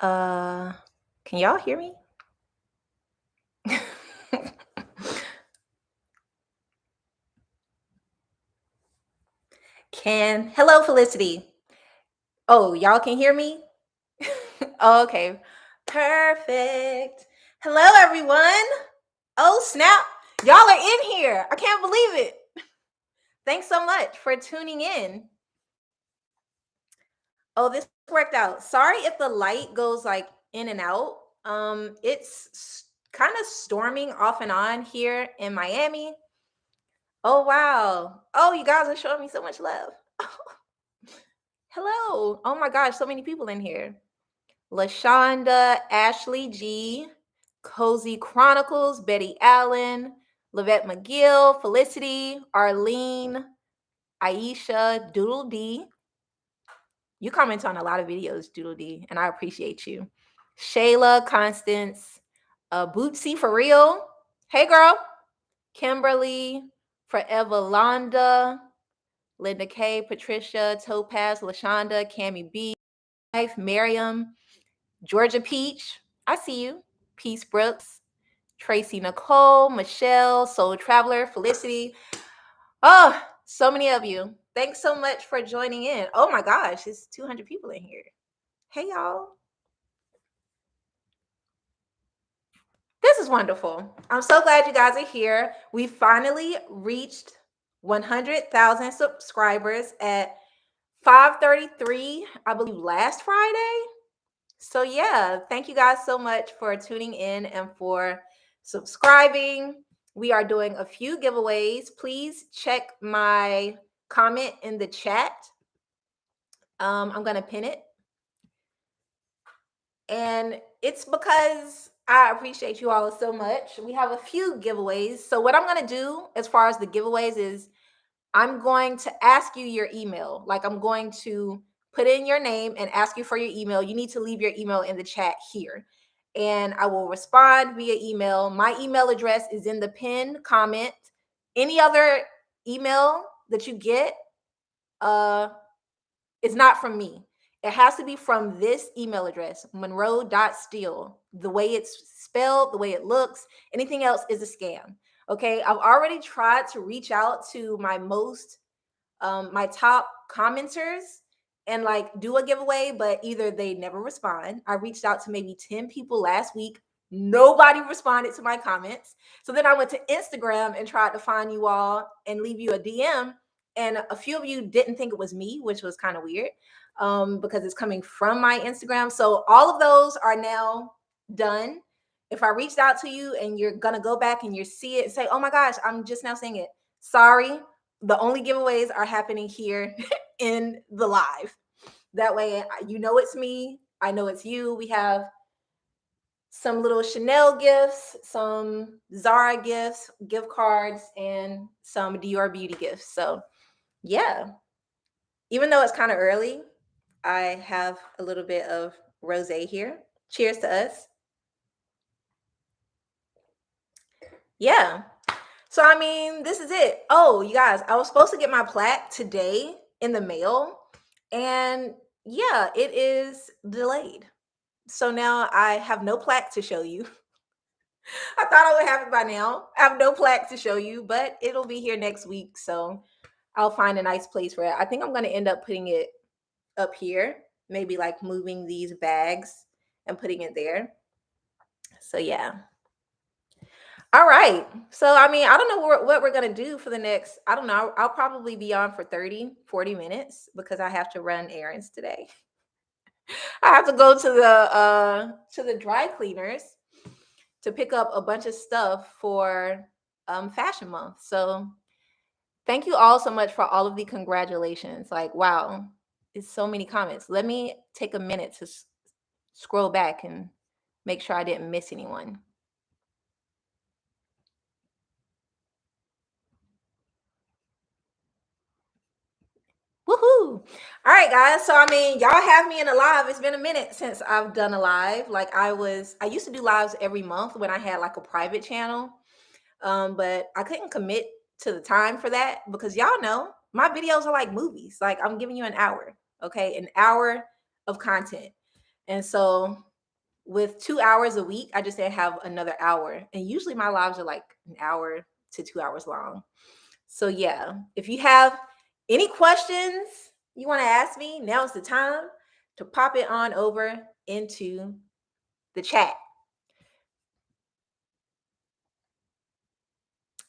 Uh, can y'all hear me? Hello, Felicity. Oh, y'all can hear me? Oh, okay. Perfect. Hello, everyone. Oh, snap. Y'all are in here. I can't believe it. Thanks so much for tuning in. Oh, this worked out. Sorry if the light goes like in and out. It's kind of storming off and on here in Miami. Oh, wow. Oh, you guys are showing me so much love. Hello. Oh my gosh, so many people in here. LaShonda, Ashley G, Cozy Chronicles, Betty Allen, Lavette McGill, Felicity, Arlene, Aisha, Doodle D. You comment on a lot of videos, Doodle D, and I appreciate you. Shayla, Constance, Bootsy for real. Hey girl. Kimberly, Forever Londa, Linda K, Patricia, Topaz, LaShonda, Cami B, Miriam, Georgia Peach, I see you. Peace Brooks, Tracy Nicole, Michelle, Soul Traveler, Felicity. Oh, so many of you. Thanks so much for joining in. Oh my gosh, it's 200 people in here. Hey, y'all. This is wonderful. I'm so glad you guys are here. We finally reached 100,000 subscribers at 5:33, I believe, last Friday. So yeah, thank you guys so much for tuning in and for subscribing. We are doing a few giveaways. Please check my comment in the chat. I'm going to pin it. And it's because I appreciate you all so much. We have a few giveaways. So what I'm going to do as far as the giveaways is I'm going to ask you your email. Like I'm going to put in your name and ask you for your email. You need to leave your email in the chat here. And I will respond via email. My email address is in the pinned comment. Any other email that you get is not from me. It has to be from this email address, monroe.steele. The way it's spelled, the way it looks, anything else is a scam. Okay, I've already tried to reach out to my top commenters and like do a giveaway, but either they never respond. I reached out to maybe 10 people last week. Nobody responded to my comments. So then I went to Instagram and tried to find you all and leave you a DM. And a few of you didn't think it was me, which was kind of weird because it's coming from my Instagram. So all of those are now done. If I reached out to you and you're going to go back and you see it and say, oh my gosh, I'm just now seeing it. Sorry, the only giveaways are happening here in the live. That way, you know it's me. I know it's you. We have some little Chanel gifts, some Zara gifts, gift cards, and some Dior beauty gifts. So, yeah, even though it's kind of early, I have a little bit of rosé here. Cheers to us. Yeah. So, I mean, this is it. Oh, you guys, I was supposed to get my plaque today in the mail. And yeah, it is delayed. So now I have no plaque to show you. I thought I would have it by now. I have no plaque to show you, but it'll be here next week. So I'll find a nice place for it. I think I'm going to end up putting it up here, maybe like moving these bags and putting it there. So yeah. All right. So, I mean, I don't know what we're going to do for the next, I don't know. I'll probably be on for 30, 40 minutes because I have to run errands today. I have to go to the dry cleaners to pick up a bunch of stuff for Fashion Month. So, thank you all so much for all of the congratulations. Like, wow, it's so many comments. Let me take a minute to scroll back and make sure I didn't miss anyone. Woohoo! All right, guys. So I mean, y'all have me in a live. It's been a minute since I've done a live. Like I used to do lives every month when I had like a private channel. But I couldn't commit to the time for that because y'all know my videos are like movies. Like I'm giving you an hour, okay? An hour of content. And so with 2 hours a week, I just didn't have another hour. And usually my lives are like an hour to 2 hours long. So yeah, if you have any questions you want to ask me, now's the time to pop it on over into the chat.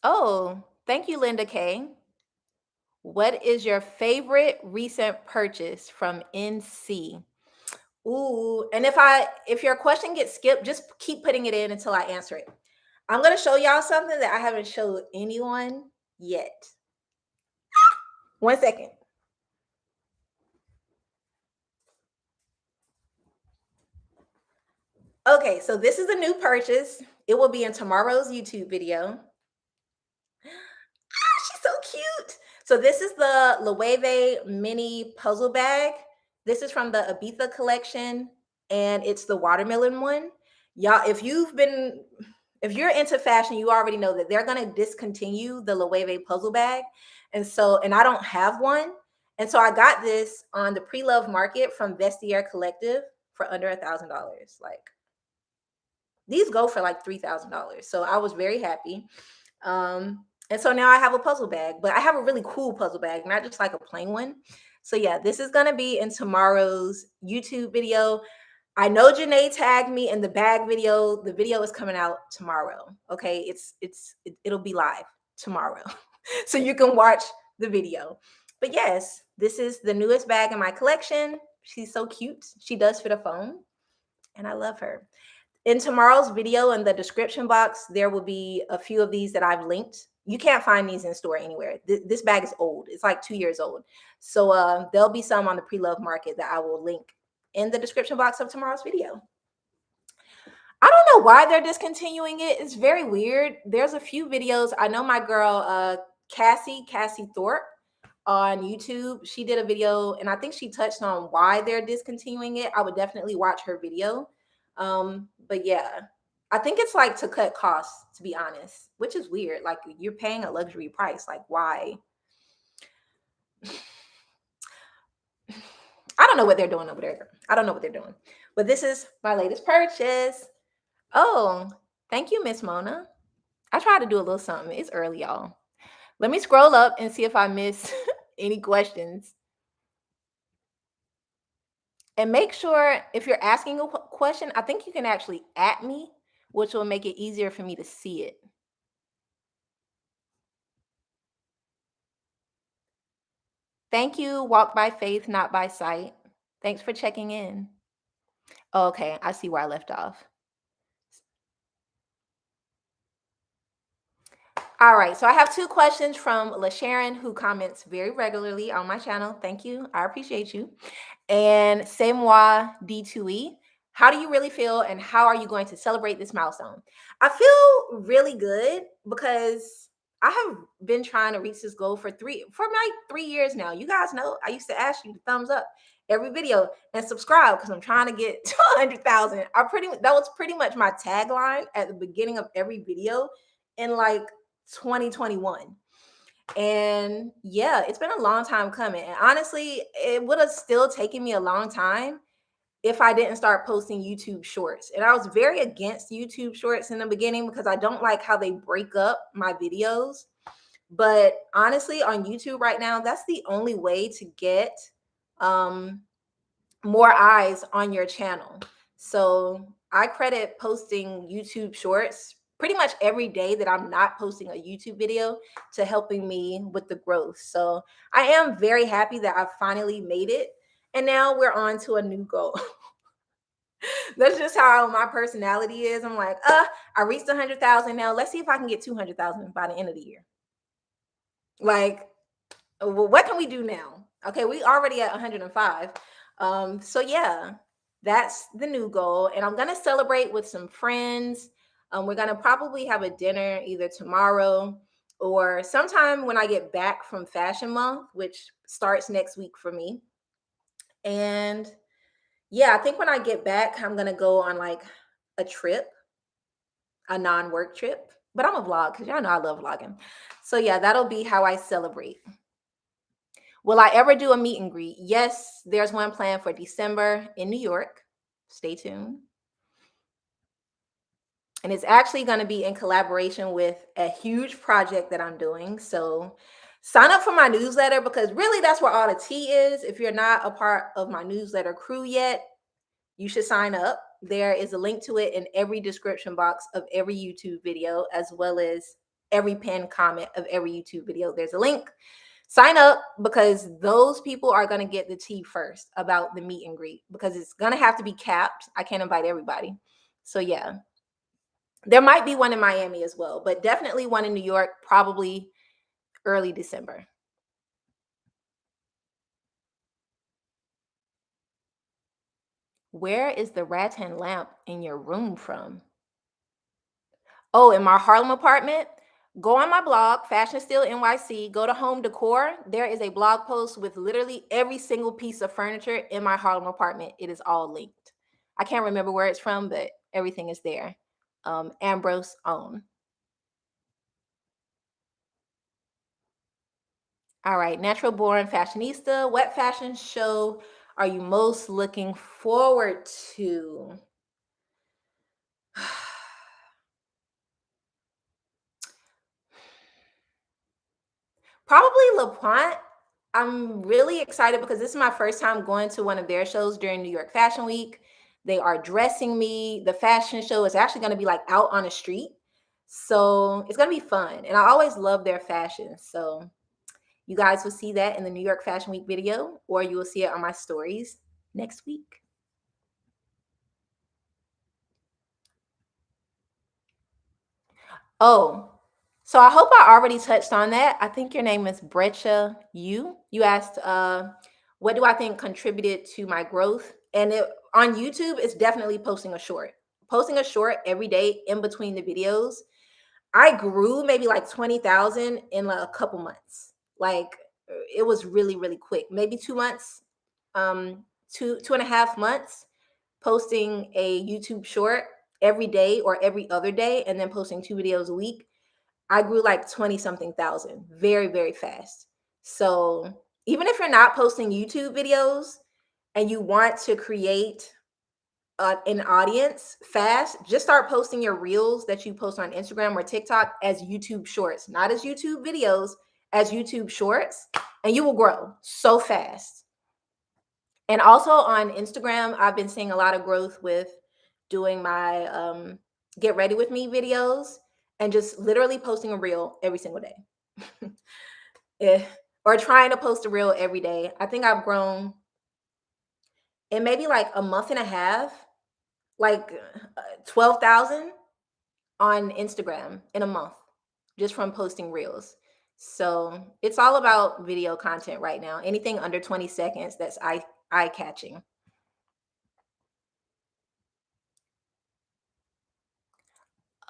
Oh, thank you, Linda K. What is your favorite recent purchase from NC? Ooh, and if your question gets skipped, just keep putting it in until I answer it. I'm gonna show y'all something that I haven't showed anyone yet. 1 second. Okay, so this is a new purchase. It will be in tomorrow's YouTube video. She's so cute. So this is the Loewe mini puzzle bag. This is from the Ibiza collection, and it's the watermelon one. Y'all, if you're into fashion, you already know that they're gonna discontinue the Loewe puzzle bag. And I don't have one. And so I got this on the pre-love market from Vestiaire Collective for under $1,000. Like, these go for like $3,000. So I was very happy. And so now I have a puzzle bag, but I have a really cool puzzle bag, not just like a plain one. So yeah, this is gonna be in tomorrow's YouTube video. I know Janae tagged me in the bag video. The video is coming out tomorrow. Okay, it'll be live tomorrow, so you can watch the video. But yes, this is the newest bag in my collection. She's so cute. She does fit a phone, and I love her. In tomorrow's video, in the description box, there will be a few of these that I've linked. You can't find these in store anywhere. This bag is old. It's like 2 years old. So there'll be some on the pre-love market that I will link in the description box of tomorrow's video. I don't know why they're discontinuing it. It's very weird. There's a few videos. I know my girl, Cassie Thorpe on YouTube. She did a video, and I think she touched on why they're discontinuing it. I would definitely watch her video. But yeah, I think it's like to cut costs, to be honest, which is weird. Like, you're paying a luxury price. Like, why? I don't know what they're doing over there. I don't know what they're doing. But this is my latest purchase. Oh, thank you, Miss Mona. I tried to do a little something. It's early, y'all. Let me scroll up and see if I miss any questions. And make sure if you're asking a question, I think you can actually at me, which will make it easier for me to see it. Thank you, Walk by Faith, Not by Sight. Thanks for checking in. Oh, okay, I see where I left off. All right, so I have two questions from LaSharon, who comments very regularly on my channel. Thank you. I appreciate you. And C'est Moi D2E. How do you really feel, and how are you going to celebrate this milestone? I feel really good because I have been trying to reach this goal for like 3 years now. You guys know I used to ask you to thumbs up every video and subscribe because I'm trying to get to 100,000. That was pretty much my tagline at the beginning of every video in like 2021. And yeah, it's been a long time coming. And honestly, it would have still taken me a long time if I didn't start posting YouTube shorts. And I was very against YouTube shorts in the beginning because I don't like how they break up my videos. But honestly, on YouTube right now, that's the only way to get more eyes on your channel. So I credit posting YouTube shorts pretty much every day that I'm not posting a YouTube video to helping me with the growth. So I am very happy that I finally made it. And now we're on to a new goal. That's just how my personality is. I'm like, I reached 100,000 now. Let's see if I can get 200,000 by the end of the year. Like, well, what can we do now? Okay, we already at 105. So yeah, that's the new goal. And I'm gonna celebrate with some friends. We're gonna probably have a dinner either tomorrow or sometime when I get back from Fashion Month, which starts next week for me. And yeah, I think when I get back, I'm gonna go on like a trip, a non-work trip. But I'm a vlog because y'all know I love vlogging. So yeah, that'll be how I celebrate. Will I ever do a meet and greet? Yes, there's one planned for December in New York. Stay tuned. And it's actually going to be in collaboration with a huge project that I'm doing. So sign up for my newsletter, because really that's where all the tea is. If you're not a part of my newsletter crew yet, you should sign up. There is a link to it in every description box of every YouTube video, as well as every pinned comment of every YouTube video. There's a link. Sign up, because those people are going to get the tea first about the meet and greet, because it's going to have to be capped. I can't invite everybody. So yeah, there might be one in Miami as well, but definitely one in New York, probably early December. Where is the rattan lamp in your room from? Oh, in my Harlem apartment? Go on my blog, Fashion Steel NYC, go to Home Decor. There is a blog post with literally every single piece of furniture in my Harlem apartment. It is all linked. I can't remember where it's from, but everything is there. Ambrose own. All right, Natural Born Fashionista. What fashion show are you most looking forward to? Probably LaPointe. I'm really excited because this is my first time going to one of their shows during New York Fashion Week. They are dressing me. The fashion show is actually going to be like out on the street. So it's going to be fun. And I always love their fashion. So you guys will see that in the New York Fashion Week video, or you will see it on my stories next week. Oh, so I hope I already touched on that. I think your name is Brecha You. You asked, what do I think contributed to my growth? And on YouTube, it's definitely posting a short. Posting a short every day in between the videos. I grew maybe like 20,000 in like a couple months. Like it was really, really quick. Maybe 2 months, two and a half months, posting a YouTube short every day or every other day, and then posting 2 videos a week. I grew like 20 something thousand very, very fast. So even if you're not posting YouTube videos and you want to create an audience fast, just start posting your reels that you post on Instagram or TikTok as YouTube shorts, not as YouTube videos, as YouTube shorts, and you will grow so fast. And also on Instagram, I've been seeing a lot of growth with doing my get ready with me videos and just literally posting a reel every single day. Eh, or trying to post a reel every day. I think I've grown in maybe like a month and a half, like 12,000 on Instagram in a month, just from posting reels. So it's all about video content right now. Anything under 20 seconds that's eye catching.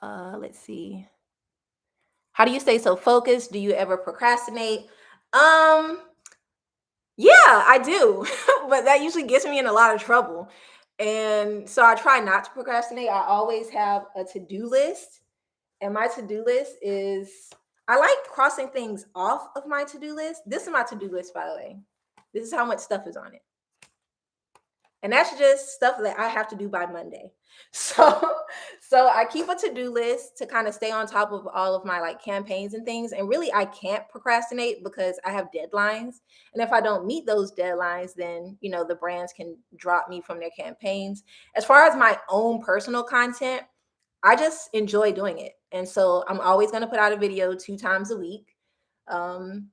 Let's see. How do you stay so focused? Do you ever procrastinate? Um, yeah, I do. But that usually gets me in a lot of trouble. And so I try not to procrastinate. I always have a to-do list. And my to-do list is, I like crossing things off of my to-do list. This is my to-do list, by the way. This is how much stuff is on it. And that's just stuff that I have to do by Monday. So so I keep a to-do list to kind of stay on top of all of my like campaigns and things. And really I can't procrastinate because I have deadlines. And if I don't meet those deadlines, then the brands can drop me from their campaigns. As far as my own personal content, I just enjoy doing it. And so I'm always going to put out a video 2 times a week. Um,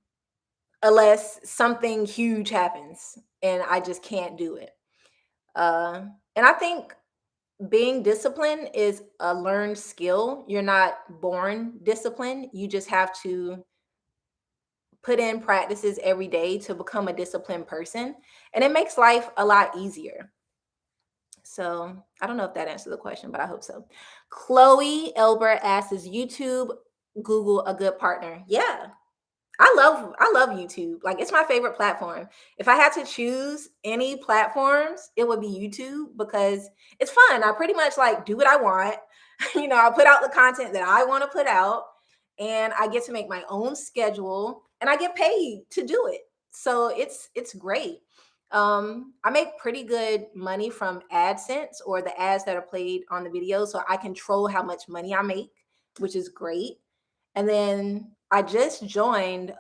unless something huge happens and I just can't do it. And I think being disciplined is a learned skill. You're not born disciplined. You just have to put in practices every day to become a disciplined person. And it makes life a lot easier. So I don't know if that answers the question, but I hope so. Chloe Elber asks, is YouTube Google a good partner? Yeah, I love YouTube. Like it's my favorite platform. If I had to choose any platforms, it would be YouTube because it's fun. I pretty much like do what I want. I put out the content that I want to put out and I get to make my own schedule and I get paid to do it. So it's great. I make pretty good money from AdSense or the ads that are played on the video. So I control how much money I make, which is great. And then I just joined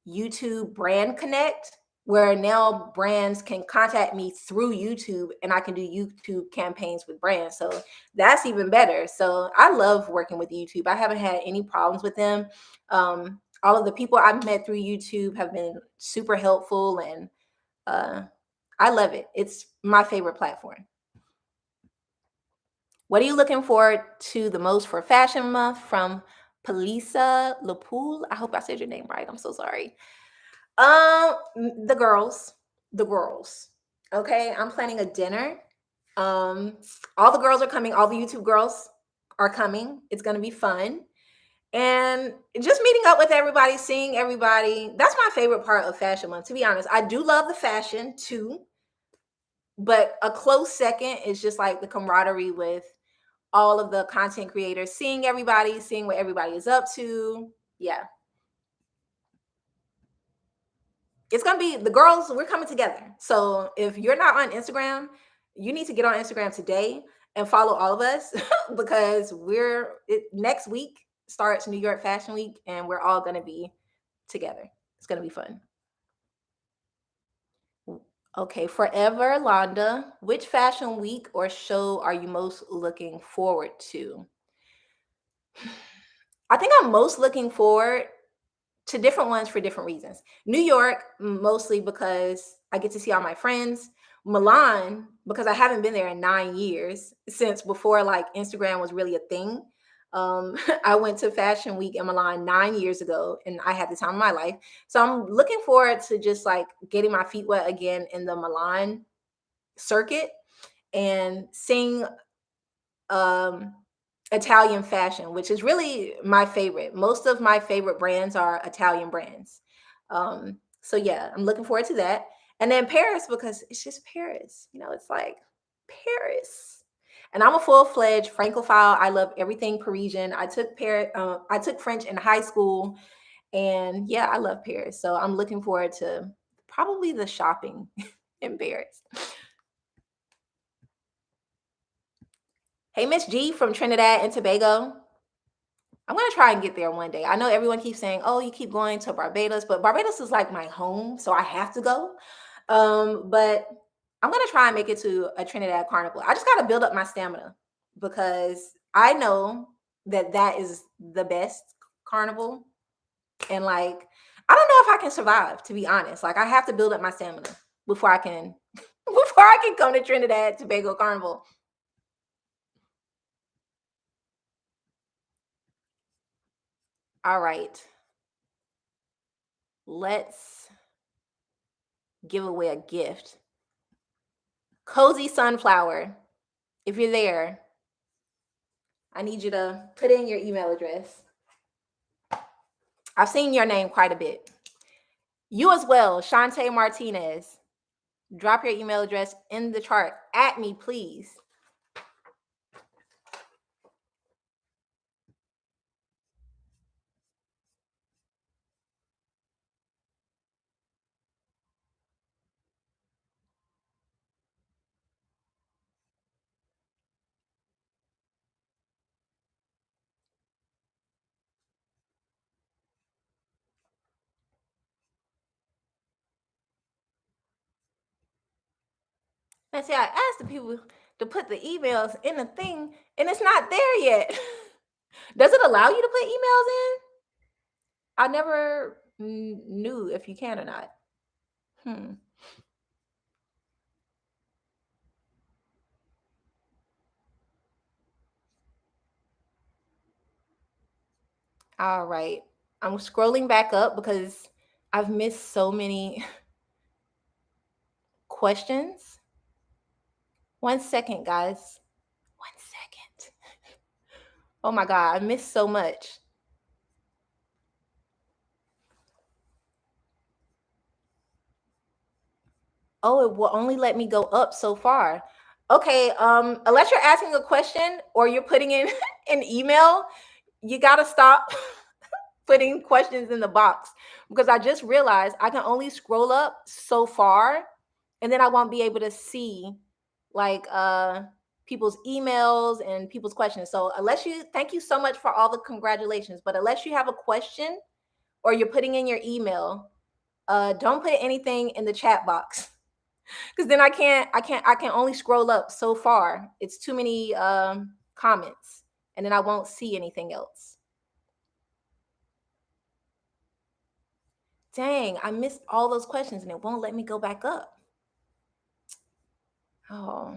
YouTube Brand Connect, where now brands can contact me through YouTube and I can do YouTube campaigns with brands. So that's even better. So I love working with YouTube. I haven't had any problems with them. All of the people I've met through YouTube have been super helpful, and uh, I love it. It's my favorite platform. What are you looking forward to the most for Fashion Month? From Palisa Lapool. I hope I said your name right. I'm so sorry. The girls, the girls. Okay, I'm planning a dinner. Um, all the girls are coming. All the YouTube girls are coming. It's gonna be fun, and just meeting up with everybody, seeing everybody. That's my favorite part of Fashion Month. To be honest, I do love the fashion too, but a close second is just like the camaraderie with all of the content creators, seeing everybody, seeing what everybody is up to. Yeah, it's gonna be the girls. We're coming together. So if you're not on Instagram, you need to get on Instagram today and follow all of us because next week starts New York Fashion Week, and we're all gonna be together. It's gonna be fun. Okay, forever, Londa. Which fashion week or show are you most looking forward to? I think I'm most looking forward to different ones for different reasons. New York, mostly because I get to see all my friends. Milan, because I haven't been there in 9 years since before like Instagram was really a thing. I went to Fashion Week in Milan 9 years ago, and I had the time of my life. So I'm looking forward to just like getting my feet wet again in the Milan circuit and seeing um Italian fashion, which is really my favorite. Most of my favorite brands are Italian brands. So yeah, I'm looking forward to that. And then Paris, because it's just Paris. It's like Paris. And I'm a full-fledged Francophile. I love everything Parisian. I took French in high school, and yeah, I love Paris. So I'm looking forward to probably the shopping in Paris. Hey, Miss G from Trinidad and Tobago. I'm gonna try and get there one day. I know everyone keeps saying, "Oh, you keep going to Barbados," but Barbados is like my home, so I have to go. But I'm gonna try and make it to a Trinidad carnival. I just gotta build up my stamina because I know that that is the best carnival, and like I don't know if I can survive. To be honest, like I have to build up my stamina before I can before I can come to Trinidad Tobago Carnival. All right, let's give away a gift. Cozy Sunflower, if you're there, I need you to put in your email address. I've seen your name quite a bit. You as well, Shantae Martinez. Drop your email address in the chart. At me, please. And see, I asked the people to put the emails in the thing, and it's not there yet. Does it allow you to put emails in? I never knew if you can or not. Hmm. All right. I'm scrolling back up because I've missed so many questions. 1 second, guys. 1 second. Oh my God, I missed so much. Oh, it will only let me go up so far. Okay, unless you're asking a question or you're putting in an email, you gotta stop. putting questions in the box because I just realized I can only scroll up so far and then I won't be able to see like people's emails and people's questions. So unless you thank you so much for all the congratulations, but unless you have a question or you're putting in your email, don't put anything in the chat box because then I can only scroll up so far. It's too many comments and then I won't see anything else. Dang, I missed all those questions and it won't let me go back up. Oh,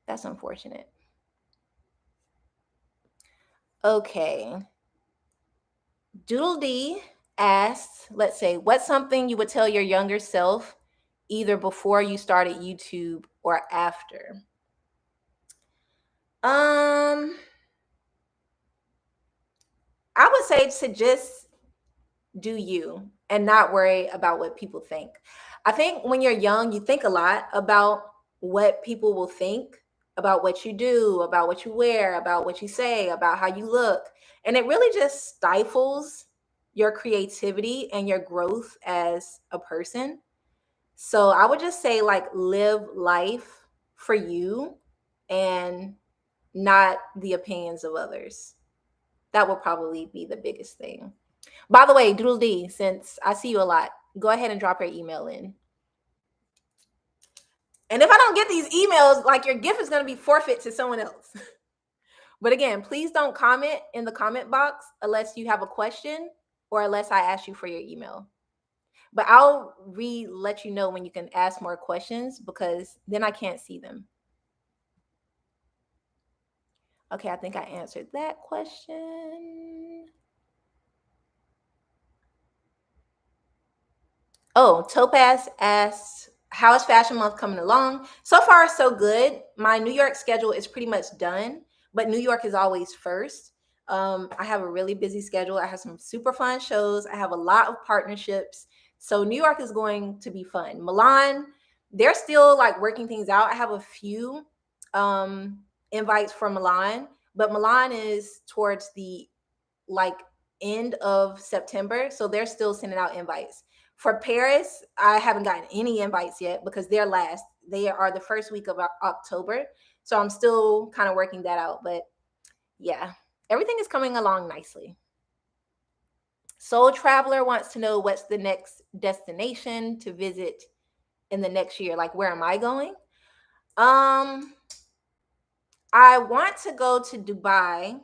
that's unfortunate. Okay. Doodle D asks, let's say, what's something you would tell your younger self either before you started YouTube or after? Um, I would say to just do you and not worry about what people think. I think when you're young, you think a lot about what people will think about what you do, about what you wear, about what you say, about how you look. And it really just stifles your creativity and your growth as a person. So I would just say, like, live life for you and not the opinions of others. That will probably be the biggest thing. By the way, Doodle D, since I see you a lot, go ahead and drop your email in. And if I don't get these emails, like, your gift is going to be forfeit to someone else. But again, please don't comment in the comment box unless you have a question or unless I ask you for your email. But I'll let you know when you can ask more questions because then I can't see them. Okay, I think I answered that question. Oh, Topaz asks, how is Fashion Month coming along? So far, so good. My New York schedule is pretty much done, but New York is always first. I have a really busy schedule. I have some super fun shows. I have a lot of partnerships. So New York is going to be fun. Milan, they're still like working things out. I have a few invites for Milan, but Milan is towards the like end of September. So they're still sending out invites. For Paris, I haven't gotten any invites yet because they're last. They are the first week of October. So I'm still kind of working that out. But yeah, everything is coming along nicely. Soul Traveler wants to know what's the next destination to visit in the next year. Like, where am I going? I want to go to Dubai.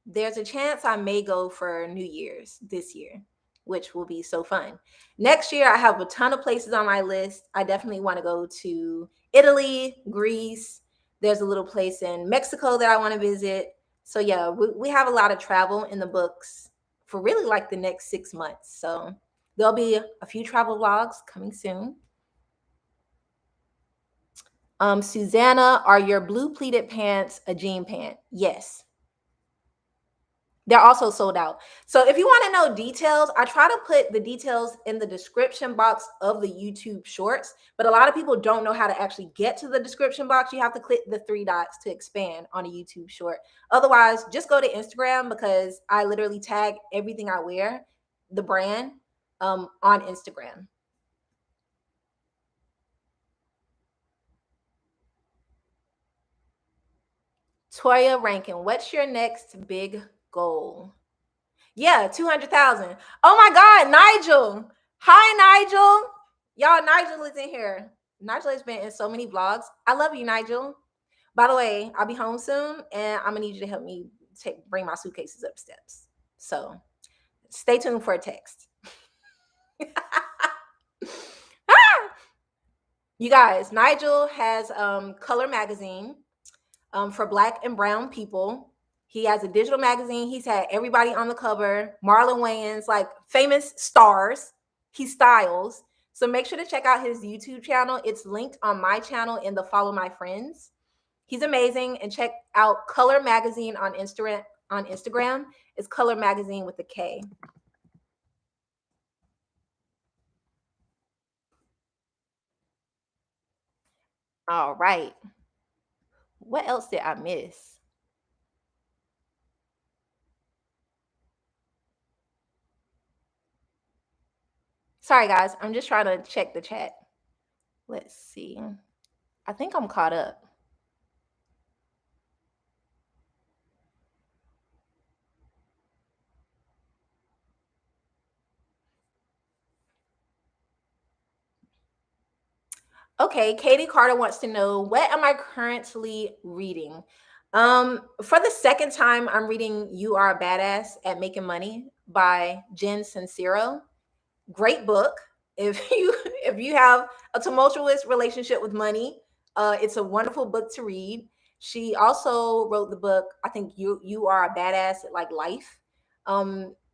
There's a chance I may go for New Year's this year, which will be so fun. Next year, I have a ton of places on my list. I definitely want to go to Italy, Greece. There's a little place in Mexico that I want to visit. So yeah, we have a lot of travel in the books for really like the next 6 months. So there'll be a few travel vlogs coming soon. Susanna, are your blue pleated pants a jean pant? Yes. They're also sold out. So if you want to know details, I try to put the details in the description box of the YouTube shorts, but a lot of people don't know how to actually get to the description box. You have to click the 3 dots to expand on a YouTube short. Otherwise, just go to Instagram because I literally tag everything I wear, the brand, on Instagram. Toya Rankin, what's your next big goal? Yeah, 200,000. Oh my God, Nigel. Hi, Nigel. Y'all, Nigel is in here. Nigel has been in so many vlogs. I love you, Nigel. By the way, I'll be home soon and I'm gonna need you to help me bring my suitcases up steps. So stay tuned for a text. You guys, Nigel has Color Magazine for Black and Brown people. He has a digital magazine. He's had everybody on the cover, Marlon Wayans, like famous stars. He styles. So make sure to check out his YouTube channel. It's linked on my channel in the Follow My Friends. He's amazing. And check out Color Magazine on Instagram. It's Color Magazine with a K. All right. What else did I miss? Sorry, guys. I'm just trying to check the chat. Let's see. I think I'm caught up. Okay, Katie Carter wants to know, what am I currently reading? For the second time, I'm reading You Are a Badass at Making Money by Jen Sincero. Great book. If you if you have a tumultuous relationship with money, it's a wonderful book to read. She also wrote the book, I think, You Are a Badass at Like Life.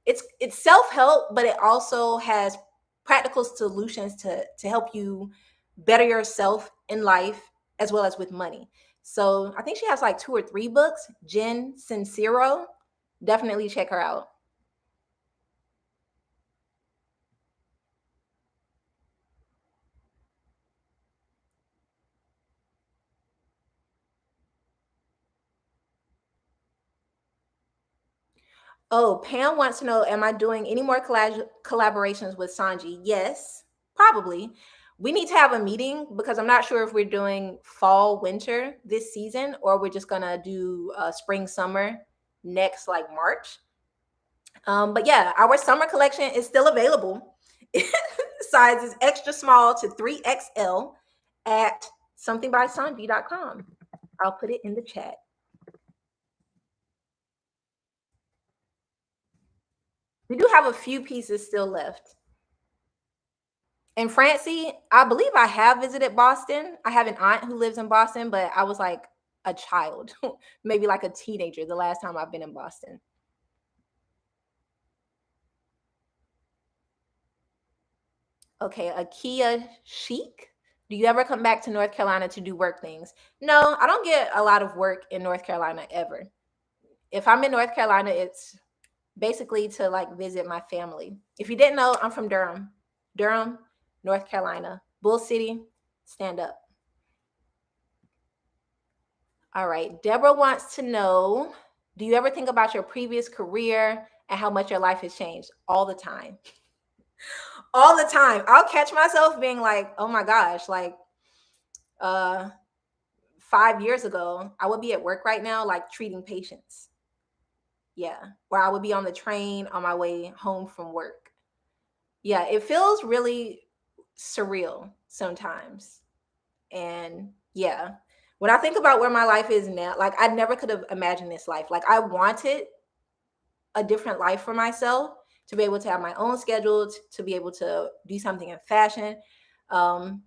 It's self-help, but it also has practical solutions to help you better yourself in life as well as with money. So I think she has like two or three books. Jen Sincero. Definitely check her out. Oh, Pam wants to know, am I doing any more collaborations with Sanji? Yes, probably. We need to have a meeting because I'm not sure if we're doing fall, winter this season, or we're just gonna do spring, summer next, like March. But yeah, our summer collection is still available. Sizes extra small to 3XL at somethingbysanji.com. I'll put it in the chat. We do have a few pieces still left. And Francie, I believe I have visited Boston. I have an aunt who lives in Boston, but I was like a child, maybe like a teenager the last time I've been in Boston. Okay, Akia Chic. Do you ever come back to North Carolina to do work things? No, I don't get a lot of work in North Carolina ever. If I'm in North Carolina, it's basically to like visit my family. If you didn't know, I'm from Durham. Durham, North Carolina. Bull City, stand up. All right. Deborah wants to know, do you ever think about your previous career and how much your life has changed? All the time. All the time. I'll catch myself being like, oh my gosh, like uh 5 years ago, I would be at work right now, like treating patients. Yeah. Or I would be on the train on my way home from work. Yeah, it feels really surreal sometimes. And yeah, when I think about where my life is now, like I never could have imagined this life. Like I wanted a different life for myself, to be able to have my own schedule, to be able to do something in fashion. Um,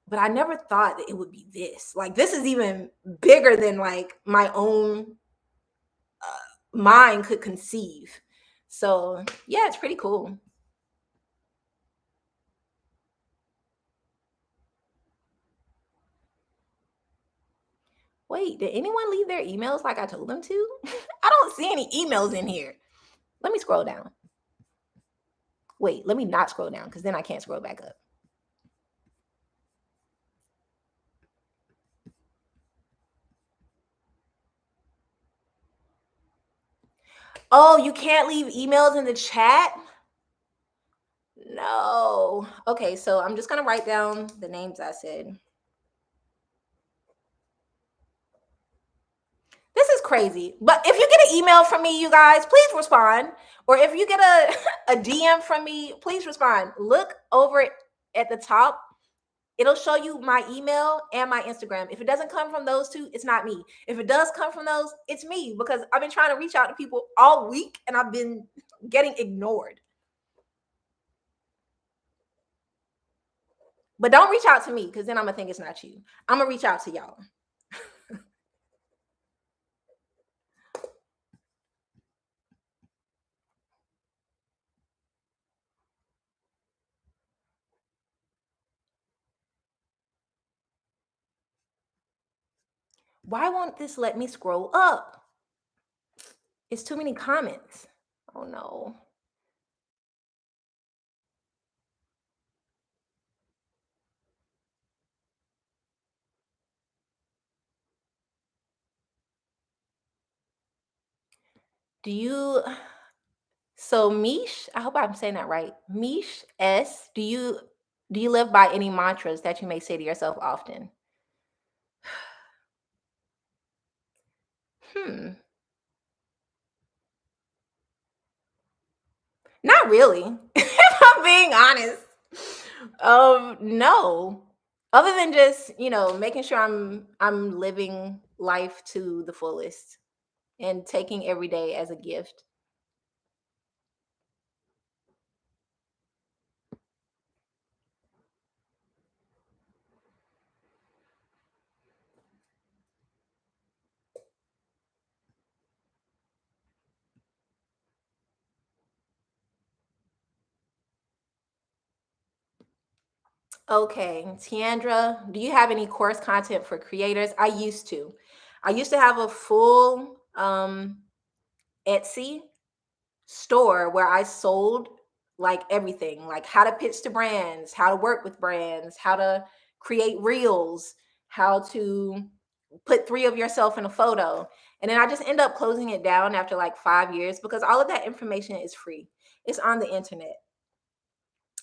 but I never thought that it would be this. Like this is even bigger than like my own mind could conceive. So yeah, it's pretty cool. Wait, did anyone leave their emails like I told them to? I don't see any emails in here. Let me scroll down. Wait, let me not scroll down because then I can't scroll back up. Oh, you can't leave emails in the chat? No. Okay, so I'm just gonna write down the names I said. This is crazy. But if you get an email from me, you guys, please respond. Or if you get a DM from me, please respond. Look over at the top. It'll show you my email and my Instagram. If it doesn't come from those two, it's not me. If it does come from those, it's me because I've been trying to reach out to people all week and I've been getting ignored. But don't reach out to me because then I'm gonna think it's not you. I'm gonna reach out to y'all. Why won't this let me scroll up? It's too many comments. Oh no. Do you So Mish, I hope I'm saying that right. Mish S, do you live by any mantras that you may say to yourself often? Hmm. Not really. If I'm being honest. No. Other than just, making sure I'm living life to the fullest and taking every day as a gift. Okay, Tiandra, do you have any course content for creators? I used to. I used to have a full Etsy store where I sold like everything, like how to pitch to brands, how to work with brands, how to create reels, how to put three of yourself in a photo. And then I just end up closing it down after like 5 years because all of that information is free. It's on the internet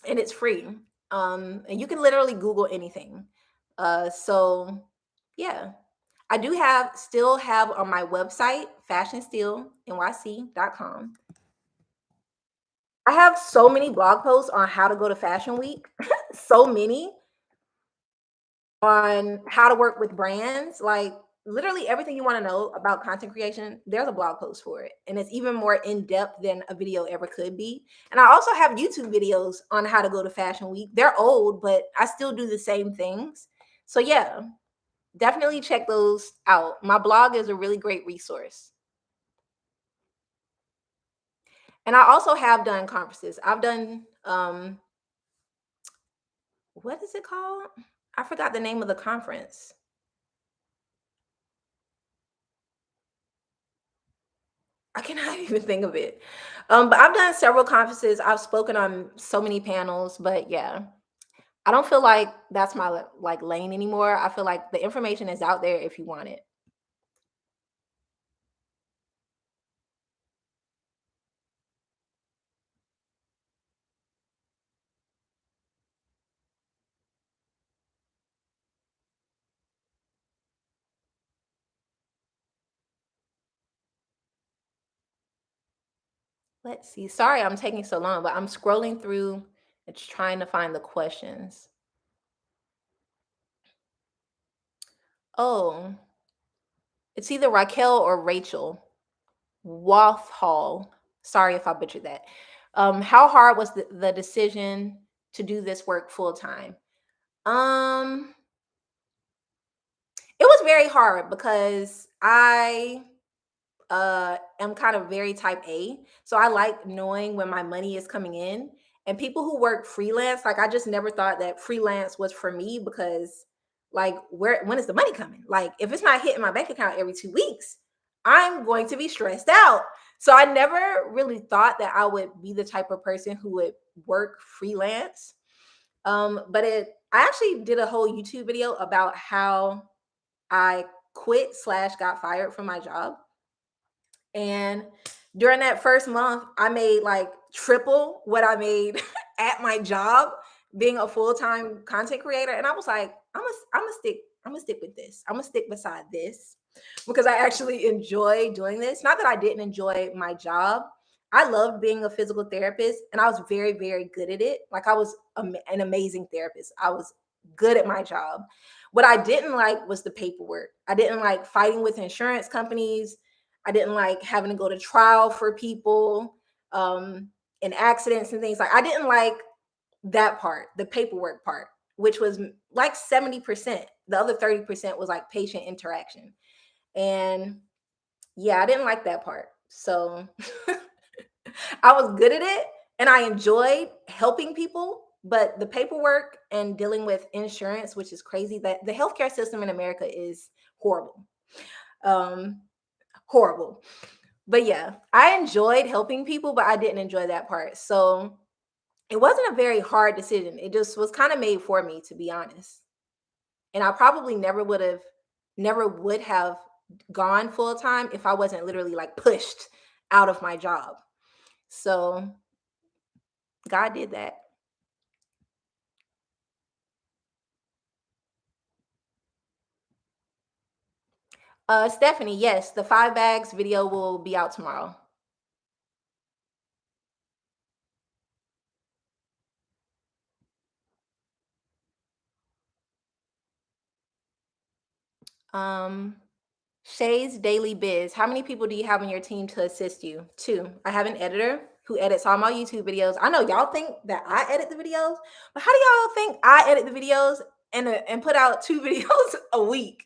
and it's free. And you can literally Google anything. So yeah. I do have still have on my website, fashionsteelnyc.com. I have so many blog posts on how to go to Fashion Week, so many on how to work with brands, like literally everything you want to know about content creation, there's a blog post for it. And it's even more in depth than a video ever could be. And I also have YouTube videos on how to go to Fashion Week. They're old, but I still do the same things. So yeah, definitely check those out. My blog is a really great resource. And I also have done conferences. I've done what is it called? I forgot the name of the conference. I cannot even think of it. But I've done several conferences. I've spoken on so many panels, but yeah, I don't feel like that's my like lane anymore. I feel like the information is out there if you want it. Let's see. Sorry, I'm taking so long, but I'm scrolling through and trying to find the questions. Oh, it's either Raquel or Rachel Walthall. Sorry if I butchered that. How hard was the decision to do this work full time? Um, it was very hard because I am kind of very type A. So I like knowing when my money is coming in. And people who work freelance, like I just never thought that freelance was for me because like when is the money coming? Like if it's not hitting my bank account every 2 weeks, I'm going to be stressed out. So I never really thought that I would be the type of person who would work freelance. But I actually did a whole YouTube video about how I quit slash got fired from my job. And during that first month, I made like triple what I made at my job being a full-time content creator. And I was like, I'm gonna stick with this. I'm gonna stick beside this because I actually enjoy doing this. Not that I didn't enjoy my job. I loved being a physical therapist and I was very, very good at it. Like I was an amazing therapist. I was good at my job. What I didn't like was the paperwork. I didn't like fighting with insurance companies. I didn't like having to go to trial for people and accidents and things. Like I didn't like that part, the paperwork part, which was like 70%. The other 30% was like patient interaction. And yeah, I didn't like that part. So I was good at it and I enjoyed helping people, but the paperwork and dealing with insurance, which is crazy, that the healthcare system in America is horrible. Um, horrible. But yeah, I enjoyed helping people, but I didn't enjoy that part. So it wasn't a very hard decision. It just was kind of made for me, to be honest. And I probably never would have gone full time if I wasn't literally like pushed out of my job. So God did that. Stephanie, yes, the 5 bags video will be out tomorrow. Um, Shay's Daily Biz. How many people do you have on your team to assist you? Two. I have an editor who edits all my YouTube videos. I know y'all think that I edit the videos, but how do y'all think I edit the videos and put out 2 videos a week?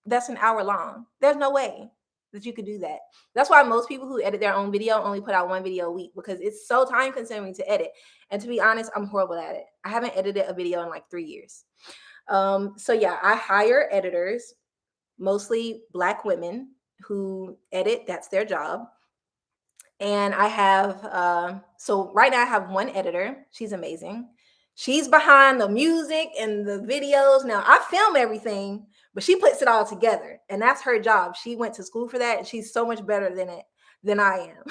That's an hour long. There's no way that you could do that. That's why most people who edit their own video only put out 1 video a week, because it's so time consuming to edit. And to be honest, I'm horrible at it. I haven't edited a video in like 3 years. So yeah, I hire editors, mostly Black women who edit. That's their job. And I have, so right now I have one editor. She's amazing. She's behind the music and the videos. Now I film everything, but she puts it all together, and that's her job. She went to school for that, and she's so much better than I am.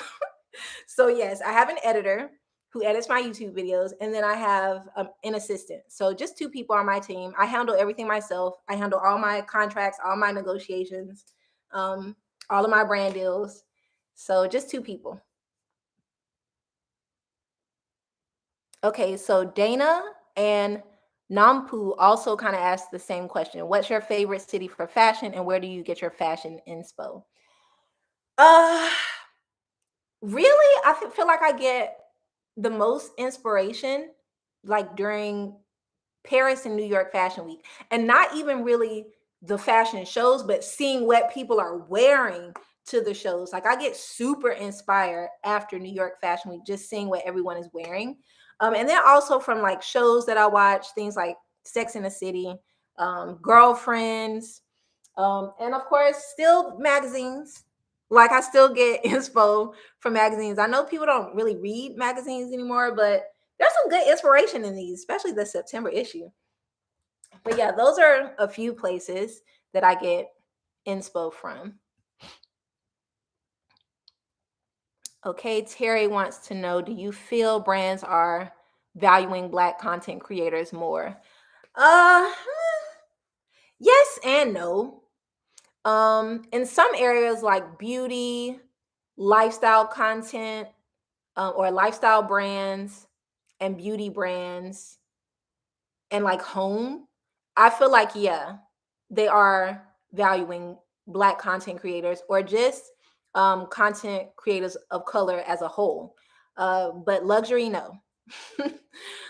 So yes, I have an editor who edits my YouTube videos, and then I have an assistant. So just 2 people on my team. I handle everything myself. I handle all my contracts, all my negotiations, um, all of my brand deals. So just 2 people. Okay, so Dana and Nampu also kind of asked the same question. What's your favorite city for fashion, and where do you get your fashion inspo? Uh, Really, I feel like I get the most inspiration like during Paris and New York Fashion Week, and not even really the fashion shows, but seeing what people are wearing to the shows. Like I get super inspired after New York Fashion Week, just seeing what everyone is wearing. And then also from like shows that I watch, things like Sex in the City, Girlfriends, and of course, still magazines. Like I still get inspo from magazines. I know people don't really read magazines anymore, but there's some good inspiration in these, especially the September issue. But yeah, those are a few places that I get inspo from. Okay, Terry wants to know, do you feel brands are valuing Black content creators more? Uh yes and no. In some areas like beauty, lifestyle content, or lifestyle brands and beauty brands, and like home, I feel like, yeah, they are valuing Black content creators, or just content creators of color as a whole. But luxury, no.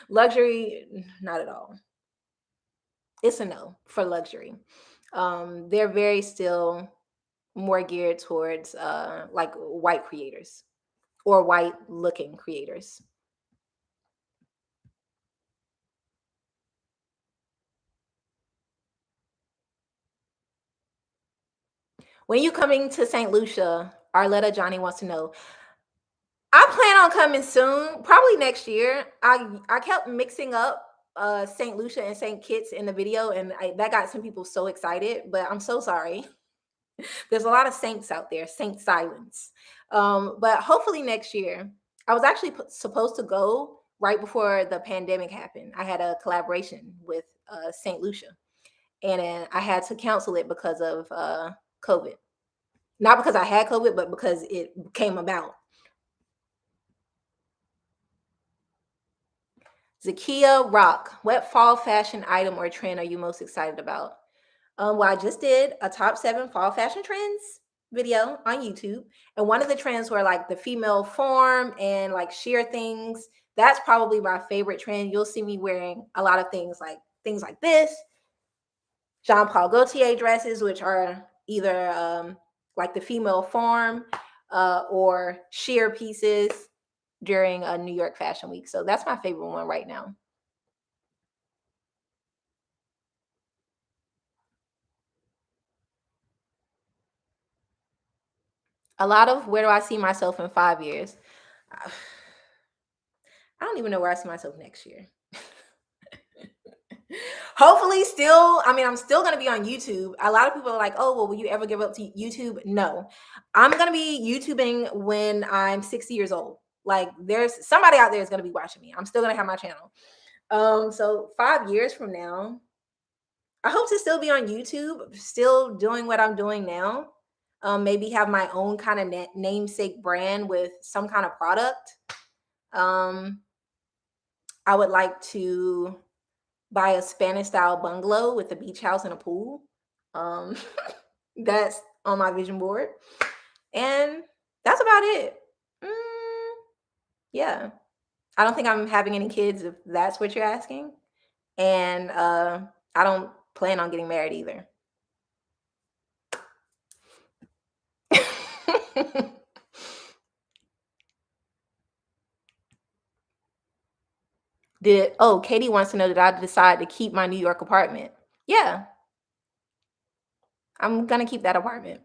Luxury, not at all. It's a no for luxury. They're very still more geared towards like white creators or white looking creators. When you coming to St. Lucia? Arletta Johnny wants to know. I plan on coming soon, probably next year. I kept mixing up St. Lucia and St. Kitts in the video, and that got some people so excited. But I'm so sorry. There's a lot of saints out there, Saint Silence. But hopefully next year. I was actually supposed to go right before the pandemic happened. I had a collaboration with St. Lucia, and then I had to cancel it because of COVID. Not because I had COVID, but because it came about. Zakia Rock, what fall fashion item or trend are you most excited about? Well, I just did a top 7 fall fashion trends video on YouTube. And one of the trends were like the female form and like sheer things. That's probably my favorite trend. You'll see me wearing a lot of things like this, Jean Paul Gaultier dresses, which are either like the female form or sheer pieces during a New York Fashion Week. So that's my favorite one right now. A lot of where do I see myself in 5 years? I don't even know where I see myself next year. Hopefully, still, I mean, I'm still going to be on YouTube. A lot of people are like, oh, well, will you ever give up to YouTube? No, I'm going to be YouTubing when I'm 60 years old. Like there's somebody out there is gonna be watching me. I'm still gonna have my channel. So 5 years from now, I hope to still be on YouTube, still doing what I'm doing now. Maybe have my own kind of namesake brand with some kind of product. Um, I would like to buy a Spanish style bungalow with a beach house and a pool. Um, that's on my vision board. And that's about it. Mm, yeah. I don't think I'm having any kids if that's what you're asking. And I don't plan on getting married either. Katie wants to know that I decided to keep my New York apartment. Yeah, I'm gonna keep that apartment.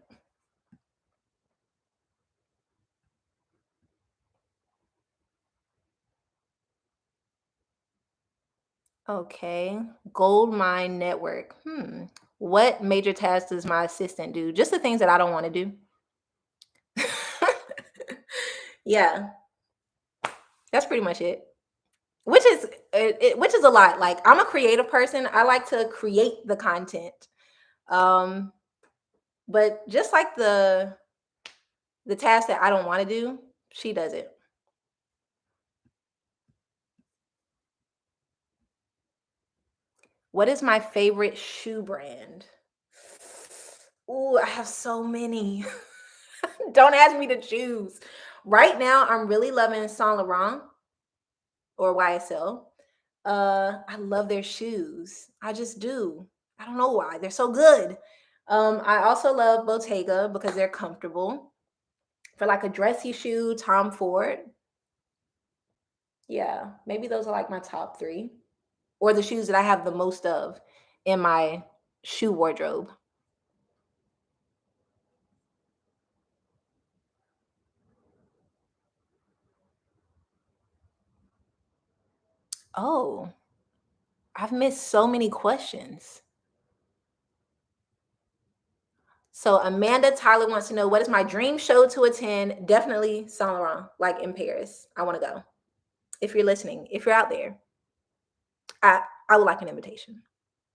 Okay. Gold mine network. What major tasks does my assistant do? Just the things that I don't want to do. Yeah, that's pretty much it. Which is a lot. Like I'm a creative person. I like to create the content. Um, but just like the task that I don't want to do, she does it. What is my favorite shoe brand? Ooh, I have so many. Don't ask me to choose. Right now, I'm really loving Saint Laurent or YSL. I love their shoes. I just do. I don't know why. They're so good. I also love Bottega because they're comfortable. For like a dressy shoe, Tom Ford. Yeah, maybe those are like my top three. Or the shoes that I have the most of in my shoe wardrobe. Oh, I've missed so many questions. So Amanda Tyler wants to know what is my dream show to attend? Definitely Saint Laurent, like in Paris. I want to go. If you're listening, if you're out there, I I would like an invitation.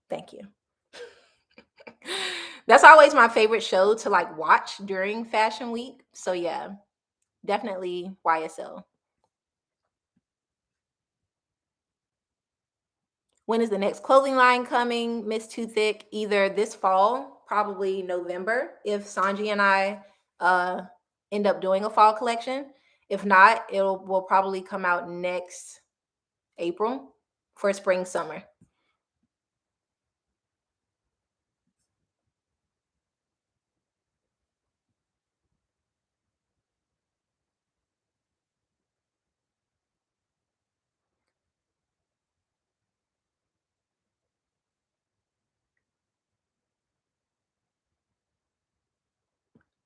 Thank you. That's always my favorite show to like watch during Fashion Week. So yeah, definitely YSL. When is the next clothing line coming, Miss Too Thick? Either this fall, probably November, if Sanji and I uh, end up doing a fall collection. If not, it will probably come out next April for spring summer.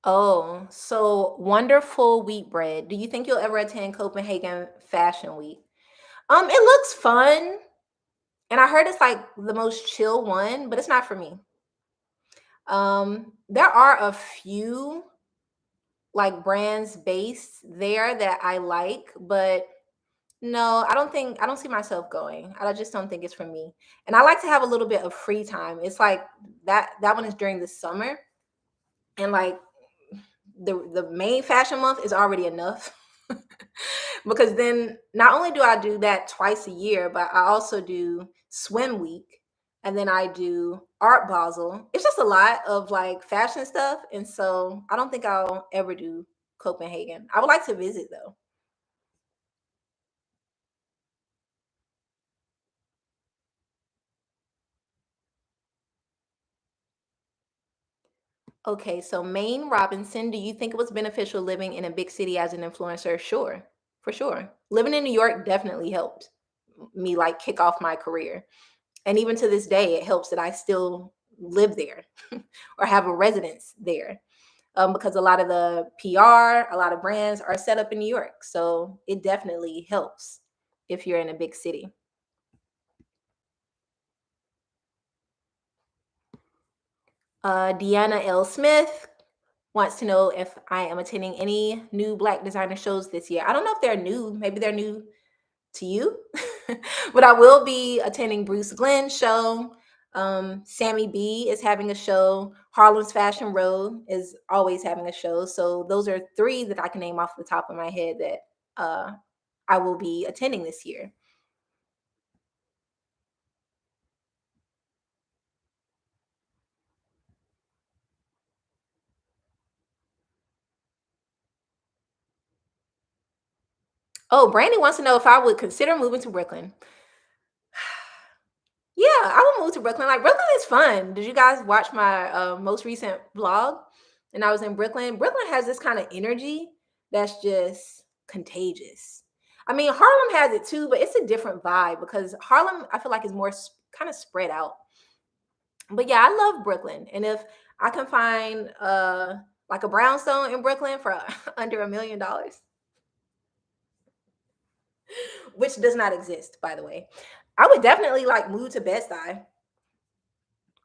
Oh, so wonderful wheat bread. Do you think you'll ever attend Copenhagen Fashion Week? It looks fun, and I heard it's like the most chill one, but it's not for me. There are a few like brands based there that I like, but no, I don't see myself going. I just don't think it's for me. And I like to have a little bit of free time. It's like that one is during the summer, and like the main fashion month is already enough. Because then not only do I do that twice a year, but I also do swim week, and then I do art basel. It's just a lot of like fashion stuff, and so I don't think I'll ever do Copenhagen. I would like to visit though. Okay, so Maine Robinson, do you think it was beneficial living in a big city as an influencer? Sure, for sure. Living in New York definitely helped me like kick off my career. And even to this day, it helps that I still live there or have a residence there, because a lot of the PR, a lot of brands are set up in New York. So it definitely helps if you're in a big city. Deanna L. Smith wants to know if I am attending any new Black designer shows this year. I don't know if they're new. Maybe they're new to you, but I will be attending Bruce Glenn's show. Sammy B is having a show. Harlem's Fashion Row is always having a show. So those are three that I can name off the top of my head that I will be attending this year. Oh, Brandy wants to know if I would consider moving to Brooklyn. Yeah, I would move to Brooklyn. Like Brooklyn is fun. Did you guys watch my most recent vlog? And I was in Brooklyn. Brooklyn has this kind of energy that's just contagious. I mean, Harlem has it too, but it's a different vibe because Harlem, I feel like, is more kind of spread out. But yeah, I love Brooklyn, and if I can find like a brownstone in Brooklyn for under $1 million, which does not exist, by the way, I would definitely like move to Bed-Stuy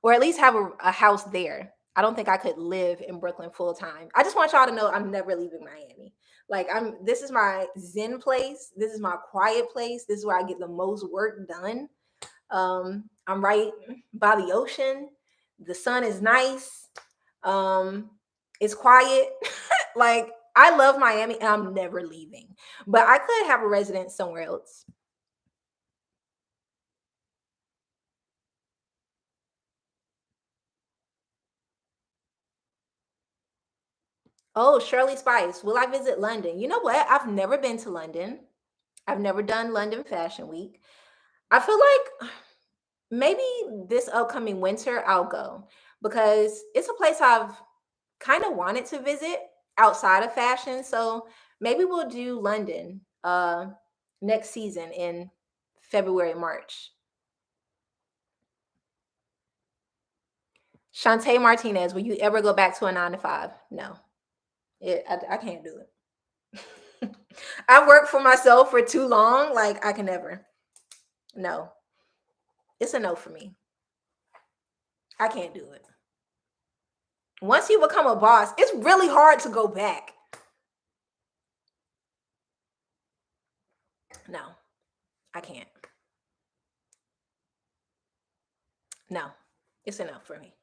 or at least have a house there. I don't think I could live in Brooklyn full time. I just want y'all to know I'm never leaving Miami. Like this is my zen place. This is my quiet place. This is where I get the most work done. I'm right by the ocean. The sun is nice. Um, it's quiet. Like I love Miami and I'm never leaving. But I could have a residence somewhere else. Oh, Shirley Spice. Will I visit London? You know what? I've never been to London. I've never done London Fashion Week. I feel like maybe this upcoming winter I'll go because it's a place I've kind of wanted to visit outside of fashion. So maybe we'll do London next season in February, March. Shantae Martinez, will you ever go back to a 9 to 5? No, I can't do it. I've worked for myself for too long. Like I can never. No, it's a no for me. I can't do it. Once you become a boss, it's really hard to go back. No, I can't. No, it's enough for me.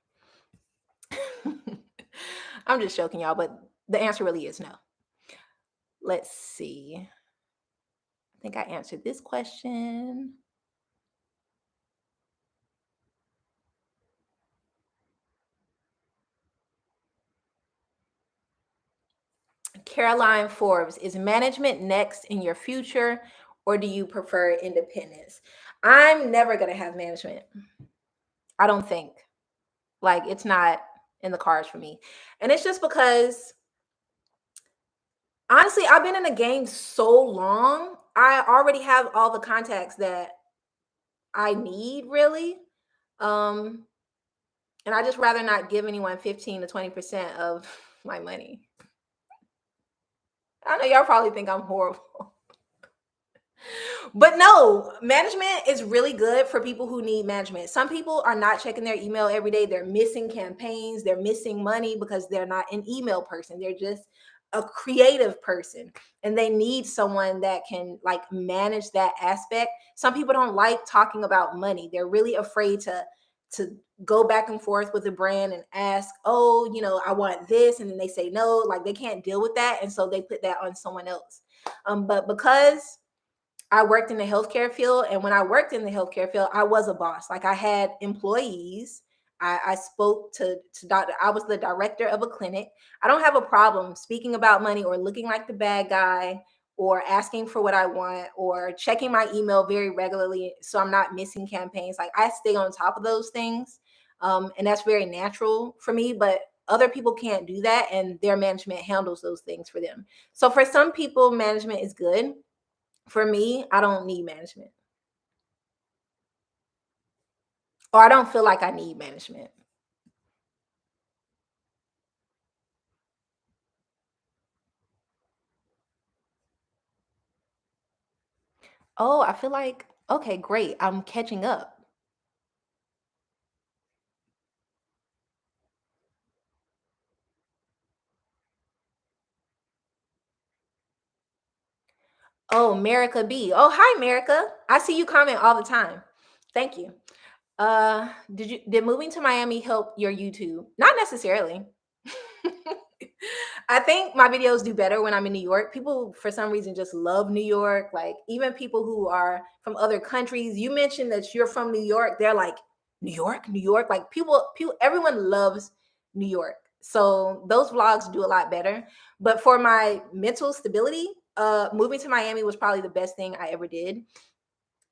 I'm just joking, y'all, but the answer really is no. Let's see. I think I answered this question. Caroline Forbes, is management next in your future or do you prefer independence? I'm never going to have management. I don't think. Like it's not in the cards for me. And it's just because honestly, I've been in the game so long. I already have all the contacts that I need really. Um and I just rather not give anyone 15 to 20% of my money. I know y'all probably think I'm horrible. But no, management is really good for people who need management. Some people are not checking their email every day. They're missing campaigns, they're missing money because they're not an email person. They're just a creative person and they need someone that can like manage that aspect. Some people don't like talking about money. They're really afraid to go back and forth with the brand and ask, "Oh, I want this." And then they say no, like they can't deal with that and so they put that on someone else. But because I worked in the healthcare field, and when I worked in the healthcare field, I was a boss. Like I had employees. I spoke to doctor. I was the director of a clinic. I don't have a problem speaking about money or looking like the bad guy or asking for what I want or checking my email very regularly so I'm not missing campaigns. Like I stay on top of those things, and that's very natural for me. But other people can't do that, and their management handles those things for them. So for some people, management is good. For me, I don't need management. Or I don't feel like I need management. Oh, I feel like okay, great. I'm catching up. Oh, America B. Oh, hi, America. I see you comment all the time. Thank you. Did moving to Miami help your YouTube? Not necessarily. I think my videos do better when I'm in New York. People, for some reason, just love New York. Like, even people who are from other countries. You mentioned that you're from New York. They're like, New York, New York. Like, people, everyone loves New York. So those vlogs do a lot better. But for my mental stability, moving to Miami was probably the best thing I ever did.